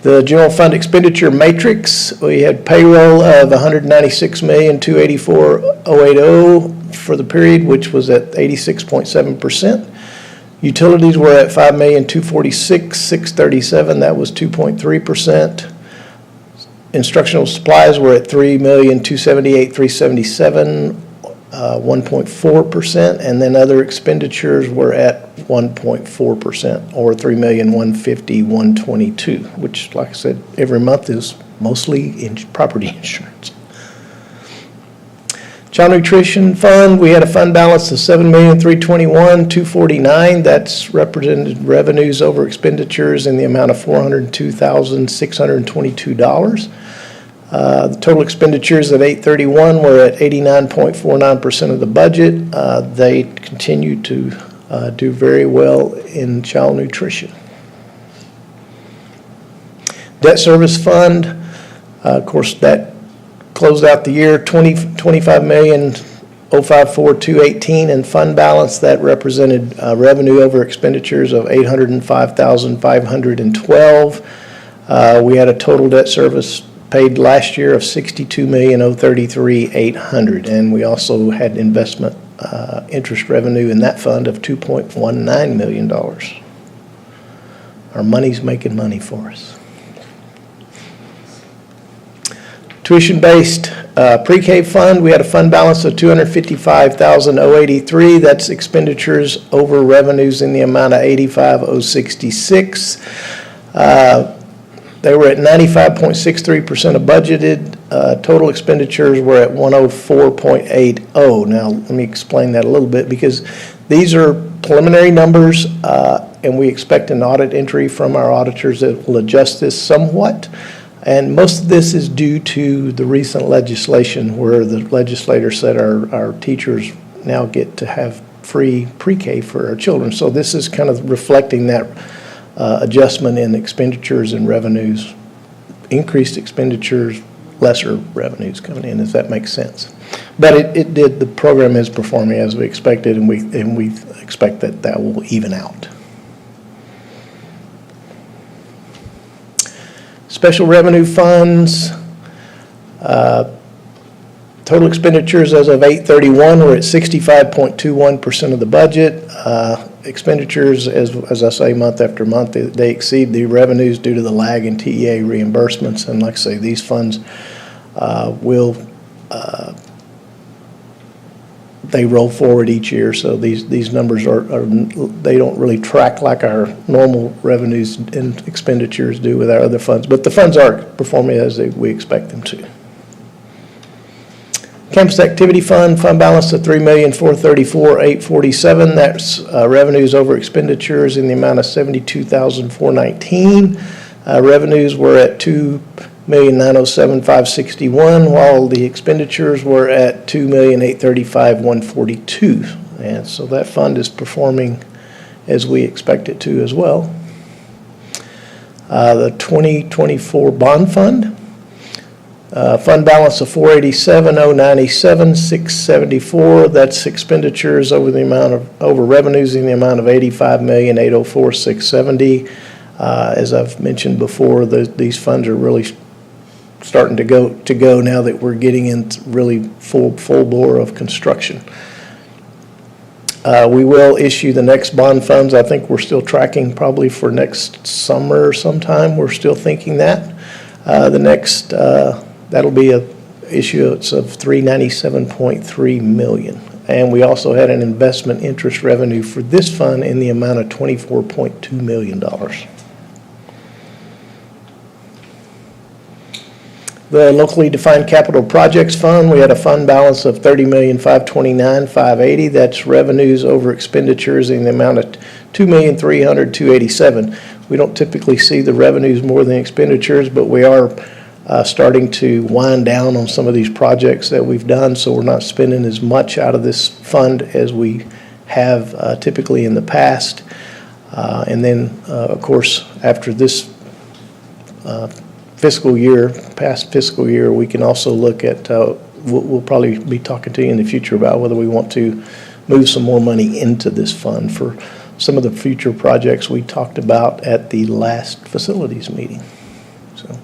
K: the general fund expenditure matrix, we had payroll of $196,284,080 for the period, which was at 86.7%. Utilities were at $5,246,637. That was 2.3%. Instructional supplies were at $3,278,377, 1.4%. And then other expenditures were at 1.4%, or $3,150,122, which, like I said, every month is mostly in property insurance. Child Nutrition Fund, we had a fund balance of $7,321,249. That's represented revenues over expenditures in the amount of $402,622. The total expenditures at 8/31 were at 89.49% of the budget. They continue to do very well in child nutrition. Debt Service Fund, of course, that closed out the year, $25,054,218 in fund balance. That represented revenue over expenditures of $805,512. We had a total debt service paid last year of $62,033,800, and we also had investment interest revenue in that fund of $2.19 million. Our money's making money for us. Tuition-based pre-K fund, we had a fund balance of $255,083. That's expenditures over revenues in the amount of $85,066. They were at 95.63% of budgeted. Total expenditures were at 104.80. Now, let me explain that a little bit, because these are preliminary numbers, and we expect an audit entry from our auditors that will adjust this somewhat. And most of this is due to the recent legislation where the legislator said our teachers now get to have free pre-K for our children. So this is kind of reflecting that adjustment in expenditures and revenues, increased expenditures, lesser revenues coming in, if that makes sense. But the program is performing as we expected, and we expect that will even out. Special revenue funds, total expenditures as of 8/31 were at 65.21% of the budget. Expenditures, as I say, month after month, they exceed the revenues due to the lag in TEA reimbursements. And like I say, these funds they roll forward each year, so these numbers they don't really track like our normal revenues and expenditures do with our other funds, but the funds are performing as we expect them to. Campus Activity Fund, fund balance of $3,434,847. That's revenues over expenditures in the amount of $72,419. Revenues were at $2,907,561, while the expenditures were at $2,835,142. And so that fund is performing as we expect it to as well. The 2024 Bond Fund, fund balance of $487,097,674. That's expenditures over revenues in the amount of $85,804,670. As I've mentioned before, these funds are really starting to go now that we're getting into really full bore of construction. We will issue the next bond funds. I think we're still tracking probably for next summer sometime. We're still thinking that. The next, that'll be a issuance of $397.3 million. And we also had an investment interest revenue for this fund in the amount of $24.2 million. The locally defined capital projects fund, we had a fund balance of $30,529,580. That's revenues over expenditures in the amount of $2,300,287. We don't typically see the revenues more than expenditures, but we are starting to wind down on some of these projects that we've done, so we're not spending as much out of this fund as we have typically in the past. And then, of course, after this past fiscal year, we can also look at, we'll probably be talking to you in the future about whether we want to move some more money into this fund for some of the future projects we talked about at the last facilities meeting. So,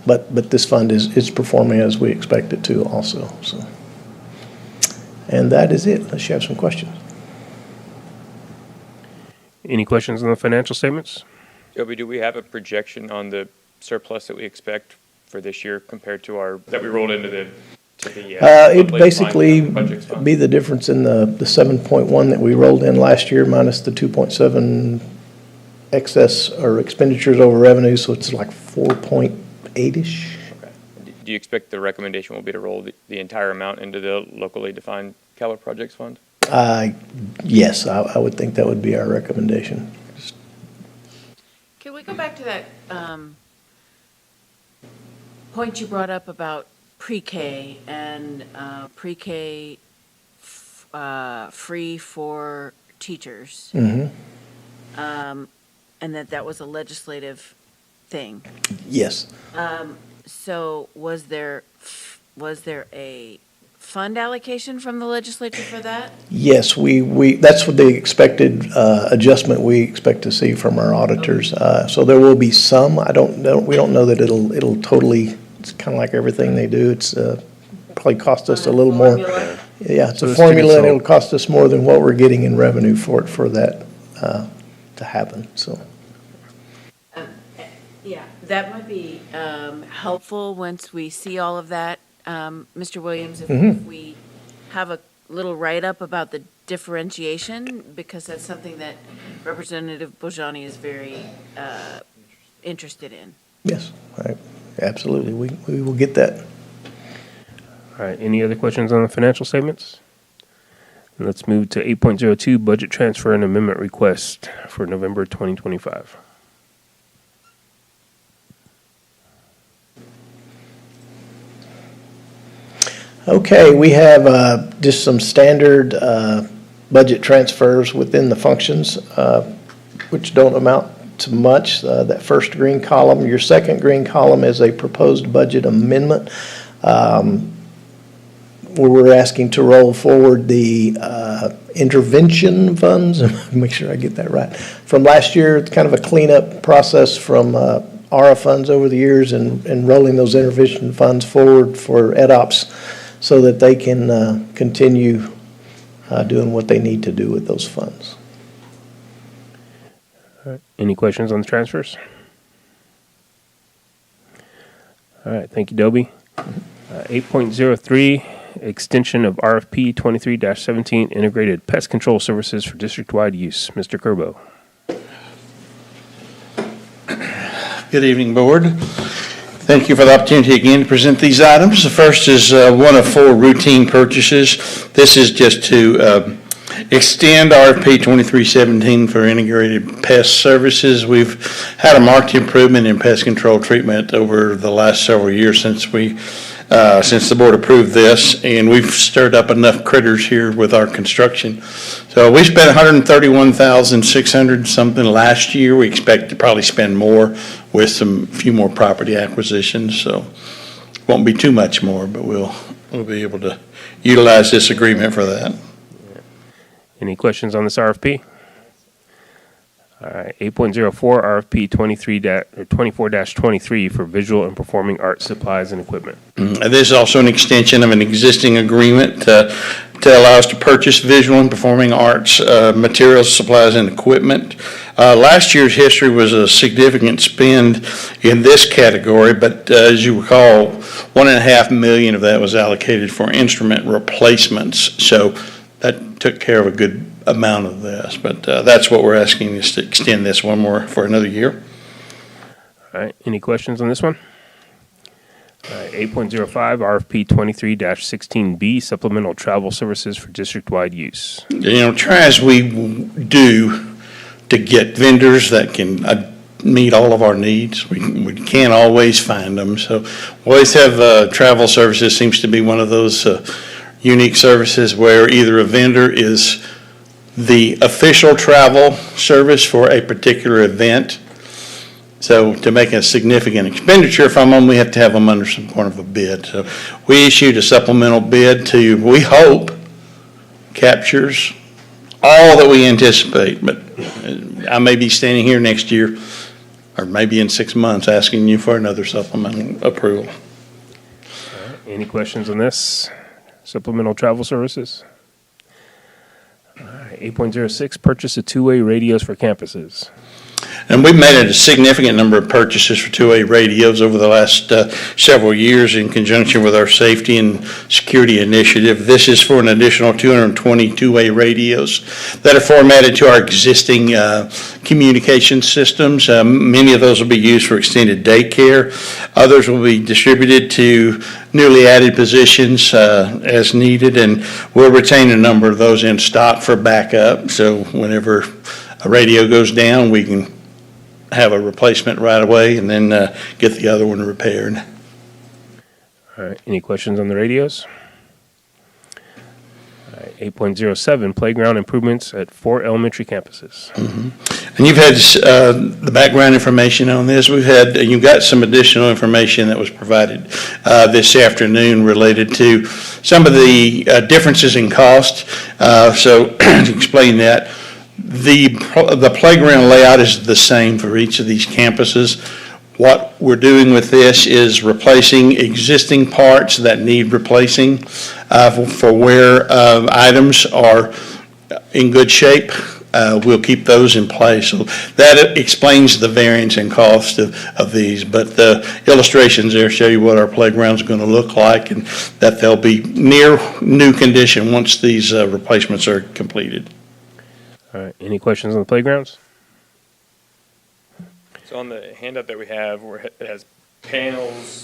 K: but this fund is performing as we expect it to also. So, and that is it, unless you have some questions.
A: Any questions on the financial statements?
F: Joby, do we have a projection on the surplus that we expect for this year compared to that we rolled into the
K: it'd basically be the difference in the 7.1 that we rolled in last year minus the 2.7 excess or expenditures over revenue, so it's like 4.8-ish.
F: Okay. do you expect the recommendation will be to roll the entire amount into the locally defined capital projects fund?
K: Yes, I would think that would be our recommendation.
H: Can we go back to that point you brought up about pre-K and pre-K free for teachers? And that was a legislative thing.
K: Yes.
H: So was there a fund allocation from the legislature for that?
K: Yes, that's what the expected adjustment we expect to see from our auditors. So there will be some. We don't know that it'll totally, it's kind of like everything they do. It's probably cost us a little more.
H: Formula.
K: Yeah, it's
A: So
K: a
A: the
K: formula, and
A: students
K: it'll cost us more than what we're getting in revenue for that to happen, so.
H: Yeah, that might be helpful once we see all of that, Mr. Williams, if we have a little write-up about the differentiation, because that's something that Representative Bojani is very interested in.
K: Yes, absolutely. We will get that.
A: All right, any other questions on the financial statements? And let's move to 8.02, budget transfer and amendment request for November 2025.
K: Okay, we have just some standard budget transfers within the functions, which don't amount to much. That first green column, your second green column is a proposed budget amendment, where we're asking to roll forward the intervention funds, make sure I get that right, from last year. It's kind of a cleanup process from ARA funds over the years, and rolling those intervention funds forward for EDOPS so that they can continue doing what they need to do with those funds.
A: All right, any questions on the transfers? All right, thank you, Dobie. 8.03, extension of RFP 23-17, integrated pest control services for district-wide use. Mr. Kerbo.
L: Good evening, Board. Thank you for the opportunity again to present these items. The first is one of 4 routine purchases. This is just to extend RFP 2317 for integrated pest services. We've had a marked improvement in pest control treatment over the last several years since the board approved this, and we've stirred up enough critters here with our construction. So we spent $131,600 something last year. We expect to probably spend more with few more property acquisitions. So won't be too much more, but we'll be able to utilize this agreement for that.
A: Any questions on this RFP? All right, 8.04, RFP 24-23 for visual and performing arts supplies and equipment.
L: This is also an extension of an existing agreement to allow us to purchase visual and performing arts materials, supplies, and equipment. Last year's history was a significant spend in this category, but as you recall, $1.5 million of that was allocated for instrument replacements. So that took care of a good amount of this, but that's what we're asking, is to extend this one more for another year.
A: All right, any questions on this one? All right, 8.05, RFP 23-16B, supplemental travel services for district-wide use.
L: Try as we do to get vendors that can meet all of our needs. We can't always find them, so we always have travel services. Seems to be one of those unique services where either a vendor is the official travel service for a particular event. So to make a significant expenditure from them, we have to have them under some kind of a bid. So we issued a supplemental bid we hope, captures all that we anticipate. But I may be standing here next year, or maybe in 6 months, asking you for another supplemental approval.
A: All right, any questions on this? Supplemental travel services? All right, 8.06, purchase of two-way radios for campuses.
L: And we've made a significant number of purchases for two-way radios over the last several years in conjunction with our safety and security initiative. This is for an additional 220 two-way radios that are formatted to our existing communication systems. Many of those will be used for extended daycare. Others will be distributed to newly added positions as needed, and we'll retain a number of those in stock for backup. So whenever a radio goes down, we can have a replacement right away and then get the other one repaired.
A: All right, any questions on the radios? All right, 8.07, playground improvements at 4 elementary campuses.
L: And you've had the background information on this. You've got some additional information that was provided this afternoon related to some of the differences in cost. So to explain that, the playground layout is the same for each of these campuses. What we're doing with this is replacing existing parts that need replacing for where items are in good shape. We'll keep those in place. So that explains the variance in cost of these. But the illustrations there show you what our playground's going to look like, and that they'll be near new condition once these replacements are completed.
A: All right, any questions on the playgrounds?
F: So on the handout that we have, where it has panels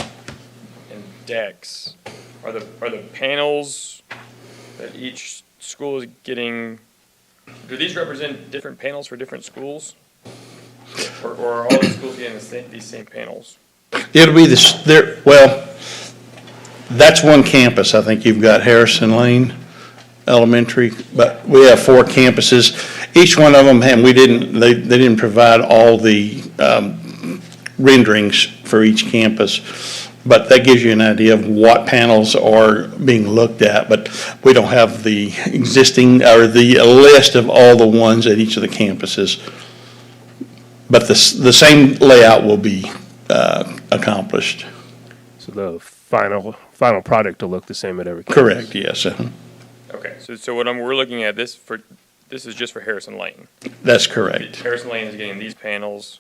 F: and decks, are the panels that each school is getting, do these represent different panels for different schools? Or are all the schools getting these same panels?
L: It'll be that's one campus. I think you've got Harrison Lane Elementary, but we have 4 campuses. Each one of them, and they didn't provide all the renderings for each campus, but that gives you an idea of what panels are being looked at. But we don't have the existing or the list of all the ones at each of the campuses. But the same layout will be accomplished.
A: So the final product will look the same at every campus?
L: Correct, yes.
F: Okay, so what we're looking at, this is just for Harrison Lane.
L: That's correct.
F: Harrison Lane is getting these panels.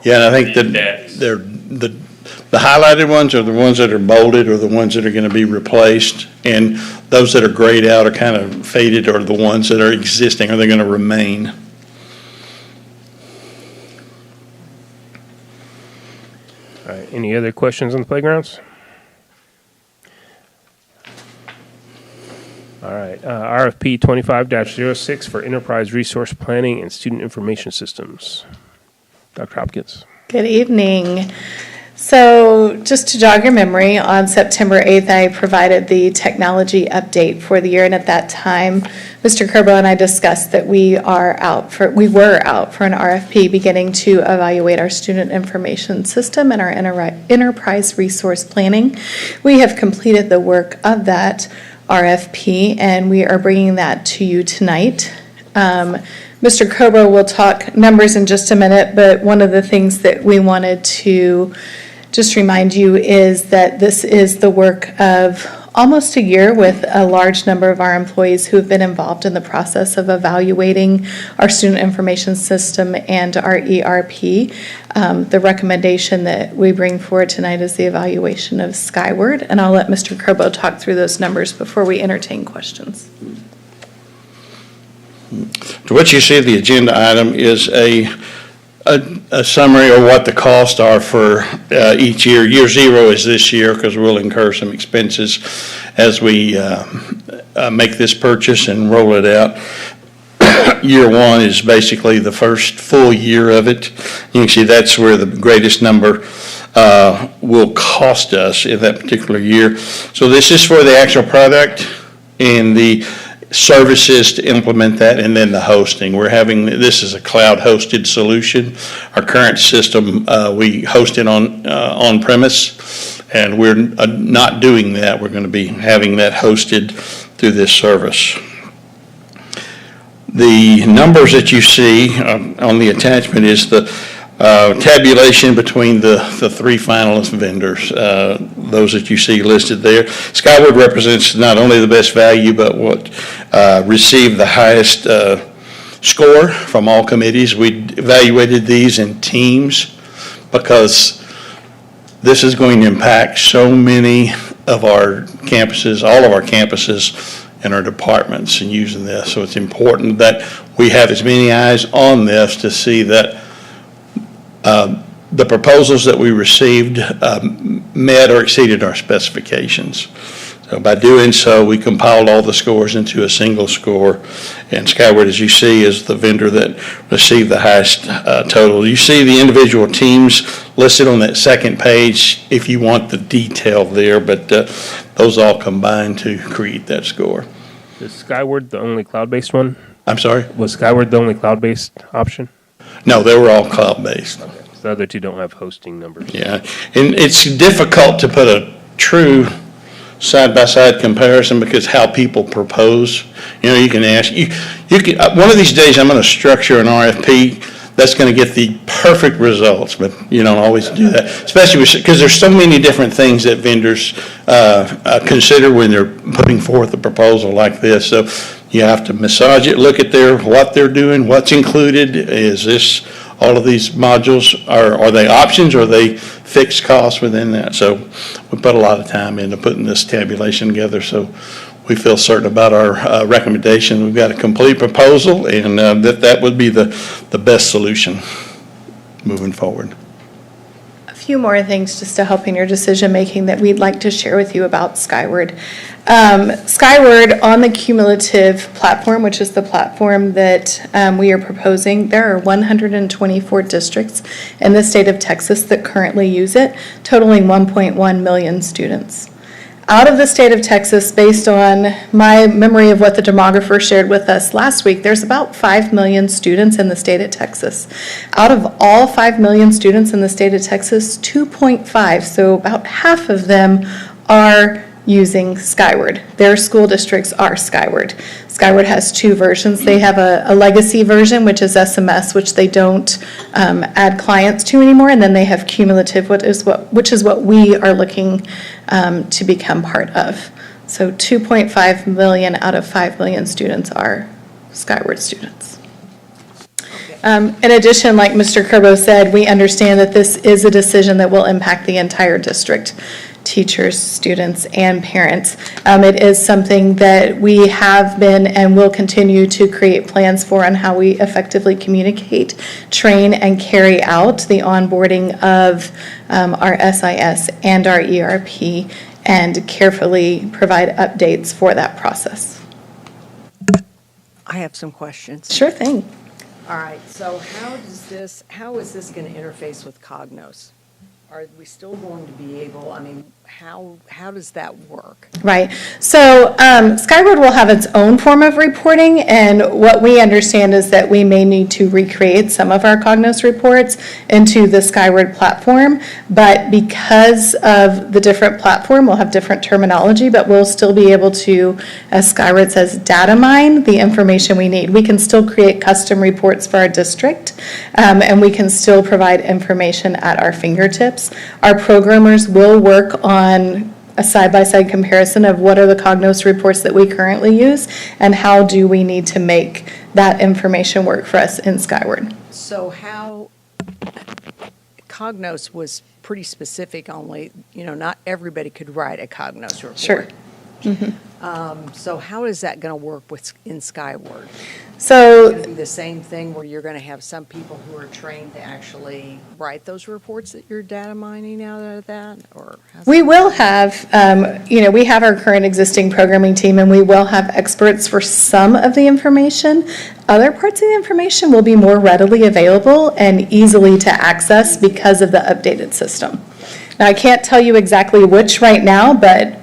L: Yeah, and I think
F: These
L: that
F: decks.
L: the highlighted ones are the ones that are bolded or the ones that are going to be replaced, and those that are grayed out or kind of faded are the ones that are existing or they're going to remain.
A: All right, any other questions on the playgrounds? All right, RFP 25-06 for Enterprise Resource Planning and Student Information Systems. Dr. Hopkins.
M: Good evening. So just to jog your memory, on September 8th, I provided the technology update for the year, and at that time, Mr. Kerbo and I discussed that we were out for an RFP beginning to evaluate our student information system and our enterprise resource planning. We have completed the work of that RFP, and we are bringing that to you tonight. Mr. Kerbo will talk numbers in just a minute, but one of the things that we wanted to just remind you is that this is the work of almost a year with a large number of our employees who have been involved in the process of evaluating our student information system and our ERP. The recommendation that we bring forward tonight is the evaluation of Skyward, and I'll let Mr. Kerbo talk through those numbers before we entertain questions.
L: To what you see, the agenda item is a summary of what the costs are for each year. Year 0 is this year because we'll incur some expenses as we make this purchase and roll it out. Year 1 is basically the first full year of it. You can see that's where the greatest number will cost us in that particular year. So this is for the actual product and the services to implement that, and then the hosting. This is a cloud-hosted solution. Our current system, we host it on premise, and we're not doing that. We're going to be having that hosted through this service. The numbers that you see on the attachment is the tabulation between the 3 finalist vendors, those that you see listed there. Skyward represents not only the best value, but what received the highest score from all committees. We evaluated these in teams because this is going to impact so many of our campuses, all of our campuses and our departments in using this. So it's important that we have as many eyes on this to see that the proposals that we received met or exceeded our specifications. So by doing so, we compiled all the scores into a single score, and Skyward, as you see, is the vendor that received the highest total. You see the individual teams listed on that second page if you want the detail there, but those all combine to create that score.
A: Is Skyward the only cloud-based one?
L: I'm sorry?
A: Was Skyward the only cloud-based option?
L: No, they were all cloud-based.
A: So the other two don't have hosting numbers.
L: Yeah, and it's difficult to put a true side-by-side comparison because how people propose. You know, you can ask, you can, one of these days I'm going to structure an RFP that's going to get the perfect results, but you don't always do that, especially because there's so many different things that vendors consider when they're putting forth a proposal like this. So you have to massage it, look at what they're doing, what's included. Is this, all of these modules, are they options or are they fixed costs within that? So we put a lot of time into putting this tabulation together, so we feel certain about our recommendation. We've got a complete proposal, and that would be the best solution moving forward.
M: A few more things just to help in your decision-making that we'd like to share with you about Skyward. Skyward, on the cumulative platform, which is the platform that we are proposing, there are 124 districts in the state of Texas that currently use it, totaling 1.1 million students. Out of the state of Texas, based on my memory of what the demographer shared with us last week, there's about 5 million students in the state of Texas. Out of all 5 million students in the state of Texas, 2.5, so about half of them are using Skyward. Their school districts are Skyward. Skyward has two versions. They have a legacy version, which is SMS, which they don't add clients to anymore, and then they have cumulative, which is what we are looking to become part of. So 2.5 million out of 5 million students are Skyward students. In addition, like Mr. Curbo said, we understand that this is a decision that will impact the entire district, teachers, students, and parents. It is something that we have been and will continue to create plans for on how we effectively communicate, train, and carry out the onboarding of our SIS and our ERP, and carefully provide updates for that process.
G: I have some questions.
M: Sure thing.
G: All right, so how is this going to interface with Cognos? Are we still going to be able, I mean, how does that work?
M: Right. So Skyward will have its own form of reporting, and what we understand is that we may need to recreate some of our Cognos reports into the Skyward platform, but because of the different platform, we'll have different terminology, but we'll still be able to, as Skyward says, data mine the information we need. We can still create custom reports for our district, and we can still provide information at our fingertips. Our programmers will work on a side-by-side comparison of what are the Cognos reports that we currently use and how do we need to make that information work for us in Skyward.
G: So Cognos was pretty specific only, not everybody could write a Cognos report.
M: Sure.
G: So how is that going to work in Skyward?
M: So
G: Is it going to be the same thing where you're going to have some people who are trained to actually write those reports that you're data mining out of that, or?
M: we will have, we have our current existing programming team, and we will have experts for some of the information. Other parts of the information will be more readily available and easily to access because of the updated system. Now, I can't tell you exactly which right now, but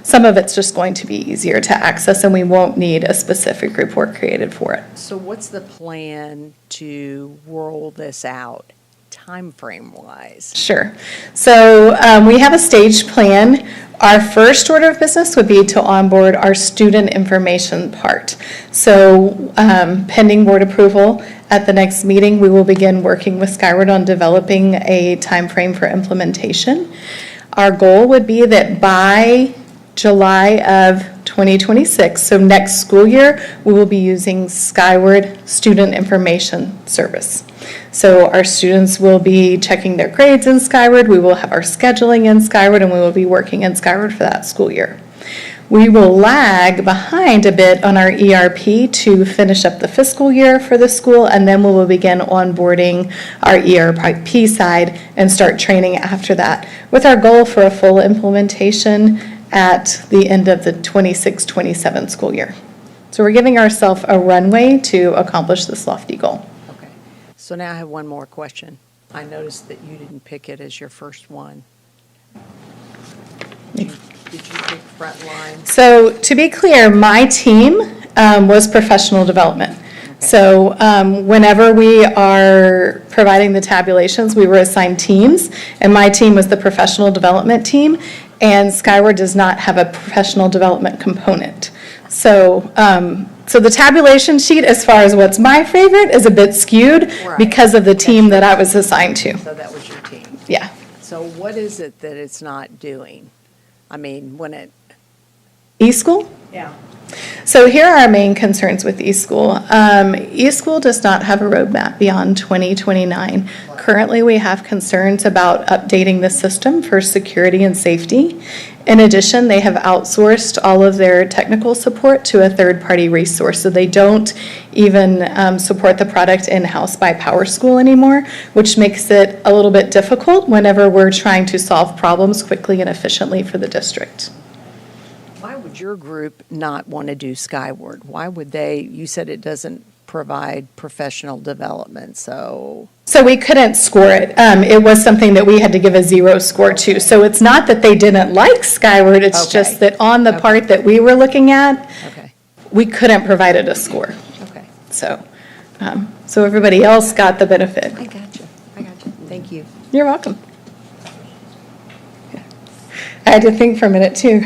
M: some of it's just going to be easier to access, and we won't need a specific report created for it.
G: So what's the plan to roll this out, timeframe-wise?
M: Sure. So we have a staged plan. Our first order of business would be to onboard our student information part. So pending board approval, at the next meeting, we will begin working with Skyward on developing a timeframe for implementation. Our goal would be that by July of 2026, so next school year, we will be using Skyward Student Information Service. So our students will be checking their grades in Skyward, we will have our scheduling in Skyward, and we will be working in Skyward for that school year. We will lag behind a bit on our ERP to finish up the fiscal year for the school, and then we will begin onboarding our ERP side and start training after that, with our goal for a full implementation at the end of the 26-27 school year. So we're giving ourselves a runway to accomplish this lofty goal.
G: Okay. So now I have one more question. I noticed that you didn't pick it as your first one. Did you pick Frontline?
M: So to be clear, my team was professional development. So whenever we are providing the tabulations, we were assigned teams, and my team was the professional development team, and Skyward does not have a professional development component. So so the tabulation sheet, as far as what's my favorite, is a bit skewed
G: Right.
M: because of the team that I was assigned to.
G: So that was your team.
M: Yeah.
G: So what is it that it's not doing? I mean, when it,
M: eSchool?
G: yeah.
M: So here are our main concerns with eSchool. eSchool does not have a roadmap beyond 2029. Currently, we have concerns about updating the system for security and safety. In addition, they have outsourced all of their technical support to a third-party resource, so they don't even support the product in-house by PowerSchool anymore, which makes it a little bit difficult whenever we're trying to solve problems quickly and efficiently for the district.
G: Why would your group not want to do Skyward? Why would they, you said it doesn't provide professional development, so.
M: So we couldn't score it. It was something that we had to give a 0 score to. So it's not that they didn't like Skyward, it's
G: Okay.
M: just that on the part that we were looking at,
G: Okay,
M: we couldn't provide it a score.
G: okay.
M: So, so everybody else got the benefit.
G: I got you. Thank you.
M: You're welcome. I had to think for a minute too.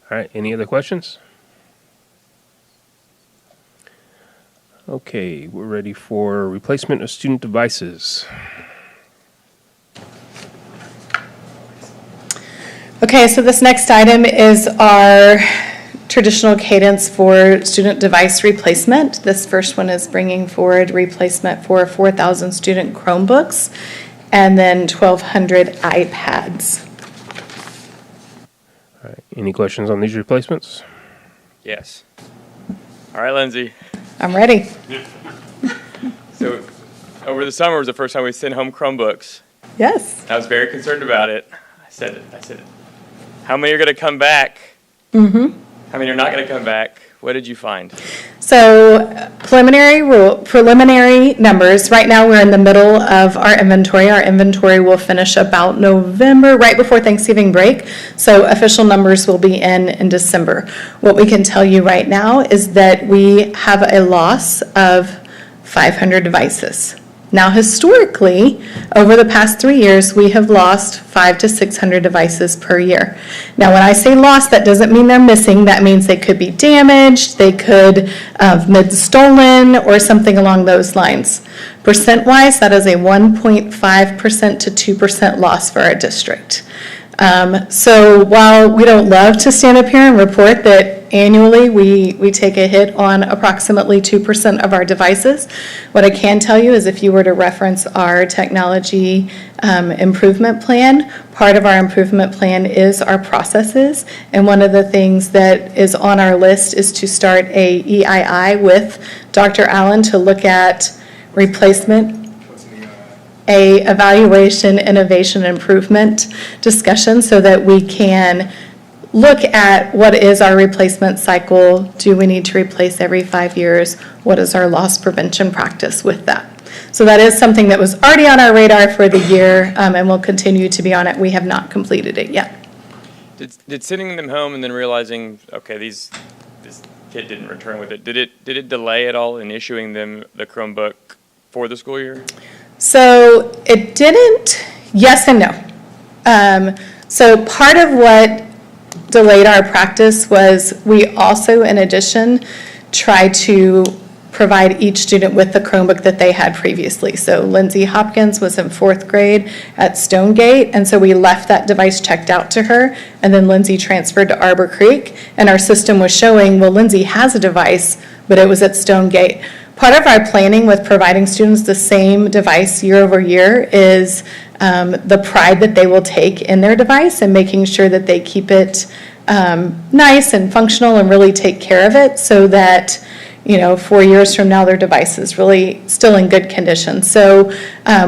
A: All right, any other questions? Okay, we're ready for replacement of student devices.
M: Okay, so this next item is our traditional cadence for student device replacement. This first one is bringing forward replacement for 4,000 student Chromebooks and then 1,200 iPads.
A: All right, any questions on these replacements?
F: Yes. All right, Lindsay.
M: I'm ready.
F: So over the summer was the first time we sent home Chromebooks.
M: Yes.
F: I was very concerned about it. I said, how many are going to come back?
M: Mm-hmm.
F: How many are not going to come back? What did you find?
M: So preliminary numbers, right now we're in the middle of our inventory. Our inventory will finish about November, right before Thanksgiving break. So official numbers will be in December. What we can tell you right now is that we have a loss of 500 devices. Now, historically, over the past 3 years, we have lost 500 to 600 devices per year. Now, when I say lost, that doesn't mean they're missing. That means they could be damaged, they could have been stolen, or something along those lines. Percent-wise, that is a 1.5% to 2% loss for our district. So while we don't love to stand up here and report that annually we take a hit on approximately 2% of our devices, what I can tell you is if you were to reference our technology improvement plan, part of our improvement plan is our processes, and one of the things that is on our list is to start a EII with Dr. Allen to look at replacement, a evaluation, innovation, improvement discussion so that we can look at what is our replacement cycle. Do we need to replace every 5 years? What is our loss prevention practice with that? So that is something that was already on our radar for the year and will continue to be on it. We have not completed it yet.
F: Did sending them home and then realizing, okay, this kid didn't return with it, did it delay at all in issuing them the Chromebook for the school year?
M: So it didn't, yes and no. So part of what delayed our practice was we also, in addition, tried to provide each student with the Chromebook that they had previously. So Lindsay Hopkins was in 4th grade at Stonegate, and so we left that device checked out to her, and then Lindsay transferred to Arbor Creek, and our system was showing, well, Lindsay has a device, but it was at Stonegate. Part of our planning with providing students the same device year over year is the pride that they will take in their device and making sure that they keep it nice and functional and really take care of it so that, 4 years from now, their device is really still in good condition. So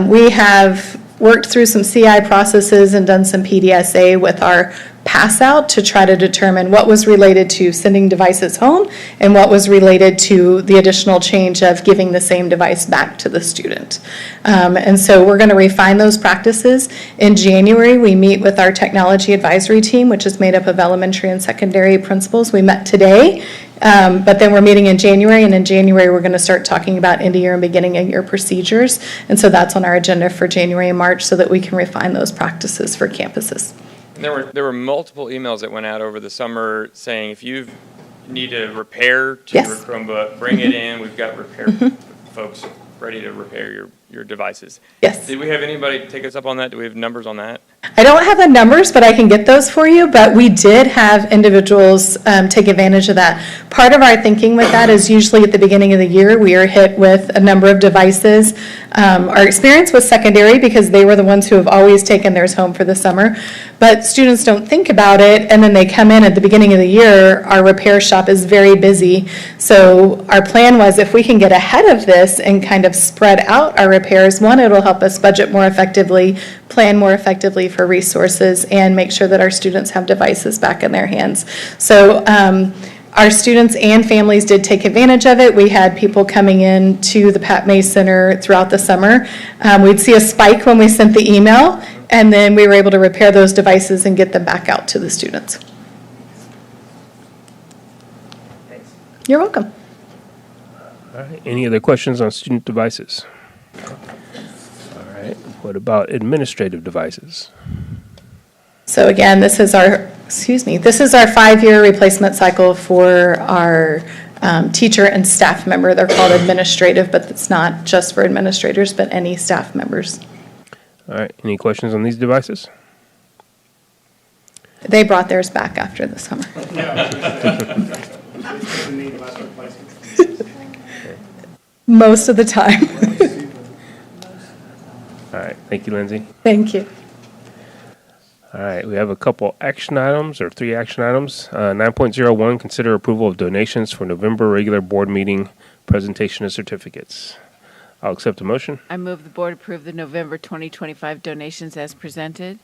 M: we have worked through some CI processes and done some PDSA with our pass out to try to determine what was related to sending devices home and what was related to the additional change of giving the same device back to the student. And so we're going to refine those practices. In January, we meet with our technology advisory team, which is made up of elementary and secondary principals. We met today, but then we're meeting in January, and in January, we're going to start talking about end of year and beginning of year procedures. And so that's on our agenda for January and March so that we can refine those practices for campuses.
F: And there were multiple emails that went out over the summer saying if you need a repair to
M: Yes.
F: your Chromebook, bring it in. We've got repair folks ready to repair your devices.
M: Yes.
F: Did we have anybody take us up on that? Do we have numbers on that?
M: I don't have the numbers, but I can get those for you, but we did have individuals take advantage of that. Part of our thinking with that is usually at the beginning of the year, we are hit with a number of devices. Our experience was secondary because they were the ones who have always taken theirs home for the summer, but students don't think about it, and then they come in at the beginning of the year, our repair shop is very busy. So our plan was if we can get ahead of this and kind of spread out our repairs, one, it'll help us budget more effectively, plan more effectively for resources, and make sure that our students have devices back in their hands. So our students and families did take advantage of it. We had people coming in to the Pat May Center throughout the summer. We'd see a spike when we sent the email, and then we were able to repair those devices and get them back out to the students. You're welcome.
A: All right, any other questions on student devices? All right, what about administrative devices?
M: So again, this is our 5-year replacement cycle for our teacher and staff member. They're called administrative, but it's not just for administrators, but any staff members.
A: All right, any questions on these devices?
M: They brought theirs back after the summer. Most of the time.
A: All right, thank you, Lindsay.
M: Thank you.
A: All right, we have a couple action items, or 3 action items. 9.01, consider approval of donations for November regular board meeting presentation of certificates. I'll accept a motion.
H: I move the board approve the November 2025 donations as presented.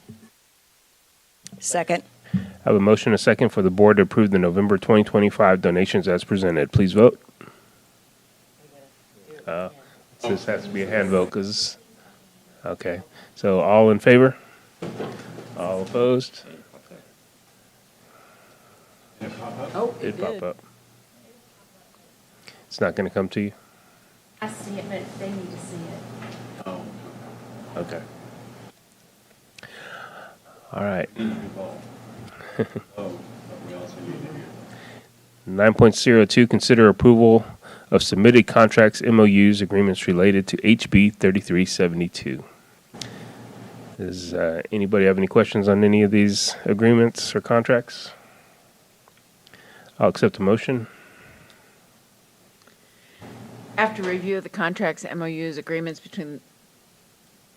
G: Second.
A: I have a motion and a second for the board to approve the November 2025 donations as presented. Please vote. This has to be a hand vote because, okay. So all in favor? All opposed?
G: Oh,
A: It pop up. It's not going to come to you?
D: I see it, but they need to see it.
A: Okay. All right. 9.02, consider approval of submitted contracts, MOUs, agreements related to HB 3372. Does anybody have any questions on any of these agreements or contracts? I'll accept a motion.
H: After review of the contracts, MOUs, agreements between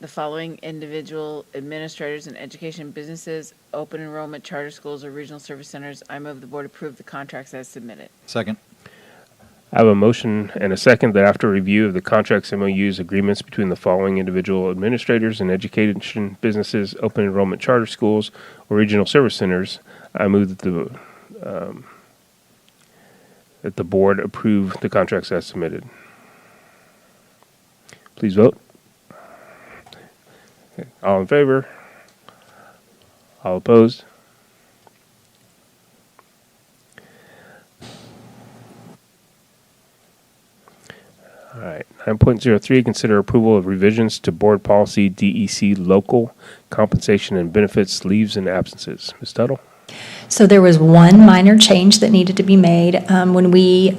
H: the following individual administrators and education businesses, open enrollment charter schools or regional service centers, I move the board approve the contracts as submitted.
I: Second.
A: I have a motion and a second that after review of the contracts, MOUs, agreements between the following individual administrators and education businesses, open enrollment charter schools, or regional service centers, I move that the board approve the contracts as submitted. Please vote. Okay. All in favor? All opposed? All right, 9.03, consider approval of revisions to board policy DEC local compensation and benefits, leaves and absences. Ms. Tuttle?
J: So there was one minor change that needed to be made. When we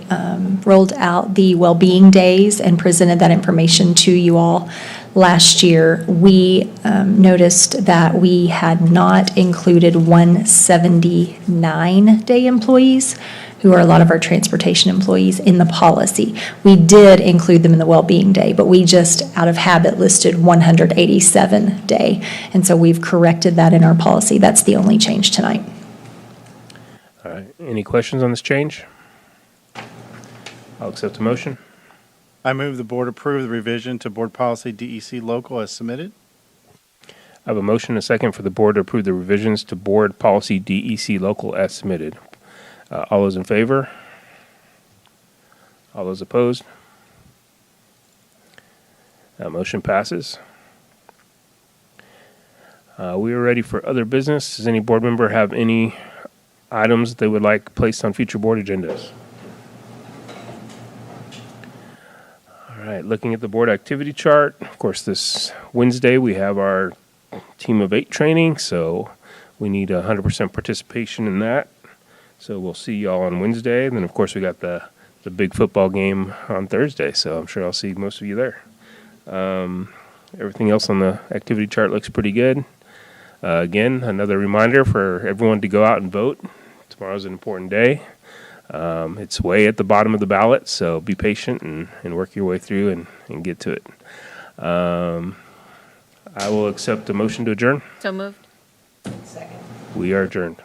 J: rolled out the well-being days and presented that information to you all last year, we noticed that we had not included 179-day employees, who are a lot of our transportation employees, in the policy. We did include them in the well-being day, but we just, out of habit, listed 187-day. And so we've corrected that in our policy. That's the only change tonight.
A: All right, any questions on this change? I'll accept the motion.
E: I move the board approve the revision to board policy DEC local as submitted.
A: I have a motion and a second for the board to approve the revisions to board policy DEC local as submitted. All those in favor? All those opposed? Motion passes. We are ready for other business. Does any board member have any items they would like placed on future board agendas? All right, looking at the board activity chart, of course, this Wednesday we have our Team of 8 training, so we need 100% participation in that. So we'll see y'all on Wednesday. And then, of course, we got the big football game on Thursday, so I'm sure I'll see most of you there. Everything else on the activity chart looks pretty good. Again, another reminder for everyone to go out and vote. Tomorrow's an important day. It's way at the bottom of the ballot, so be patient and work your way through and get to it. I will accept a motion to adjourn.
H: So moved.
G: Second.
A: We are adjourned.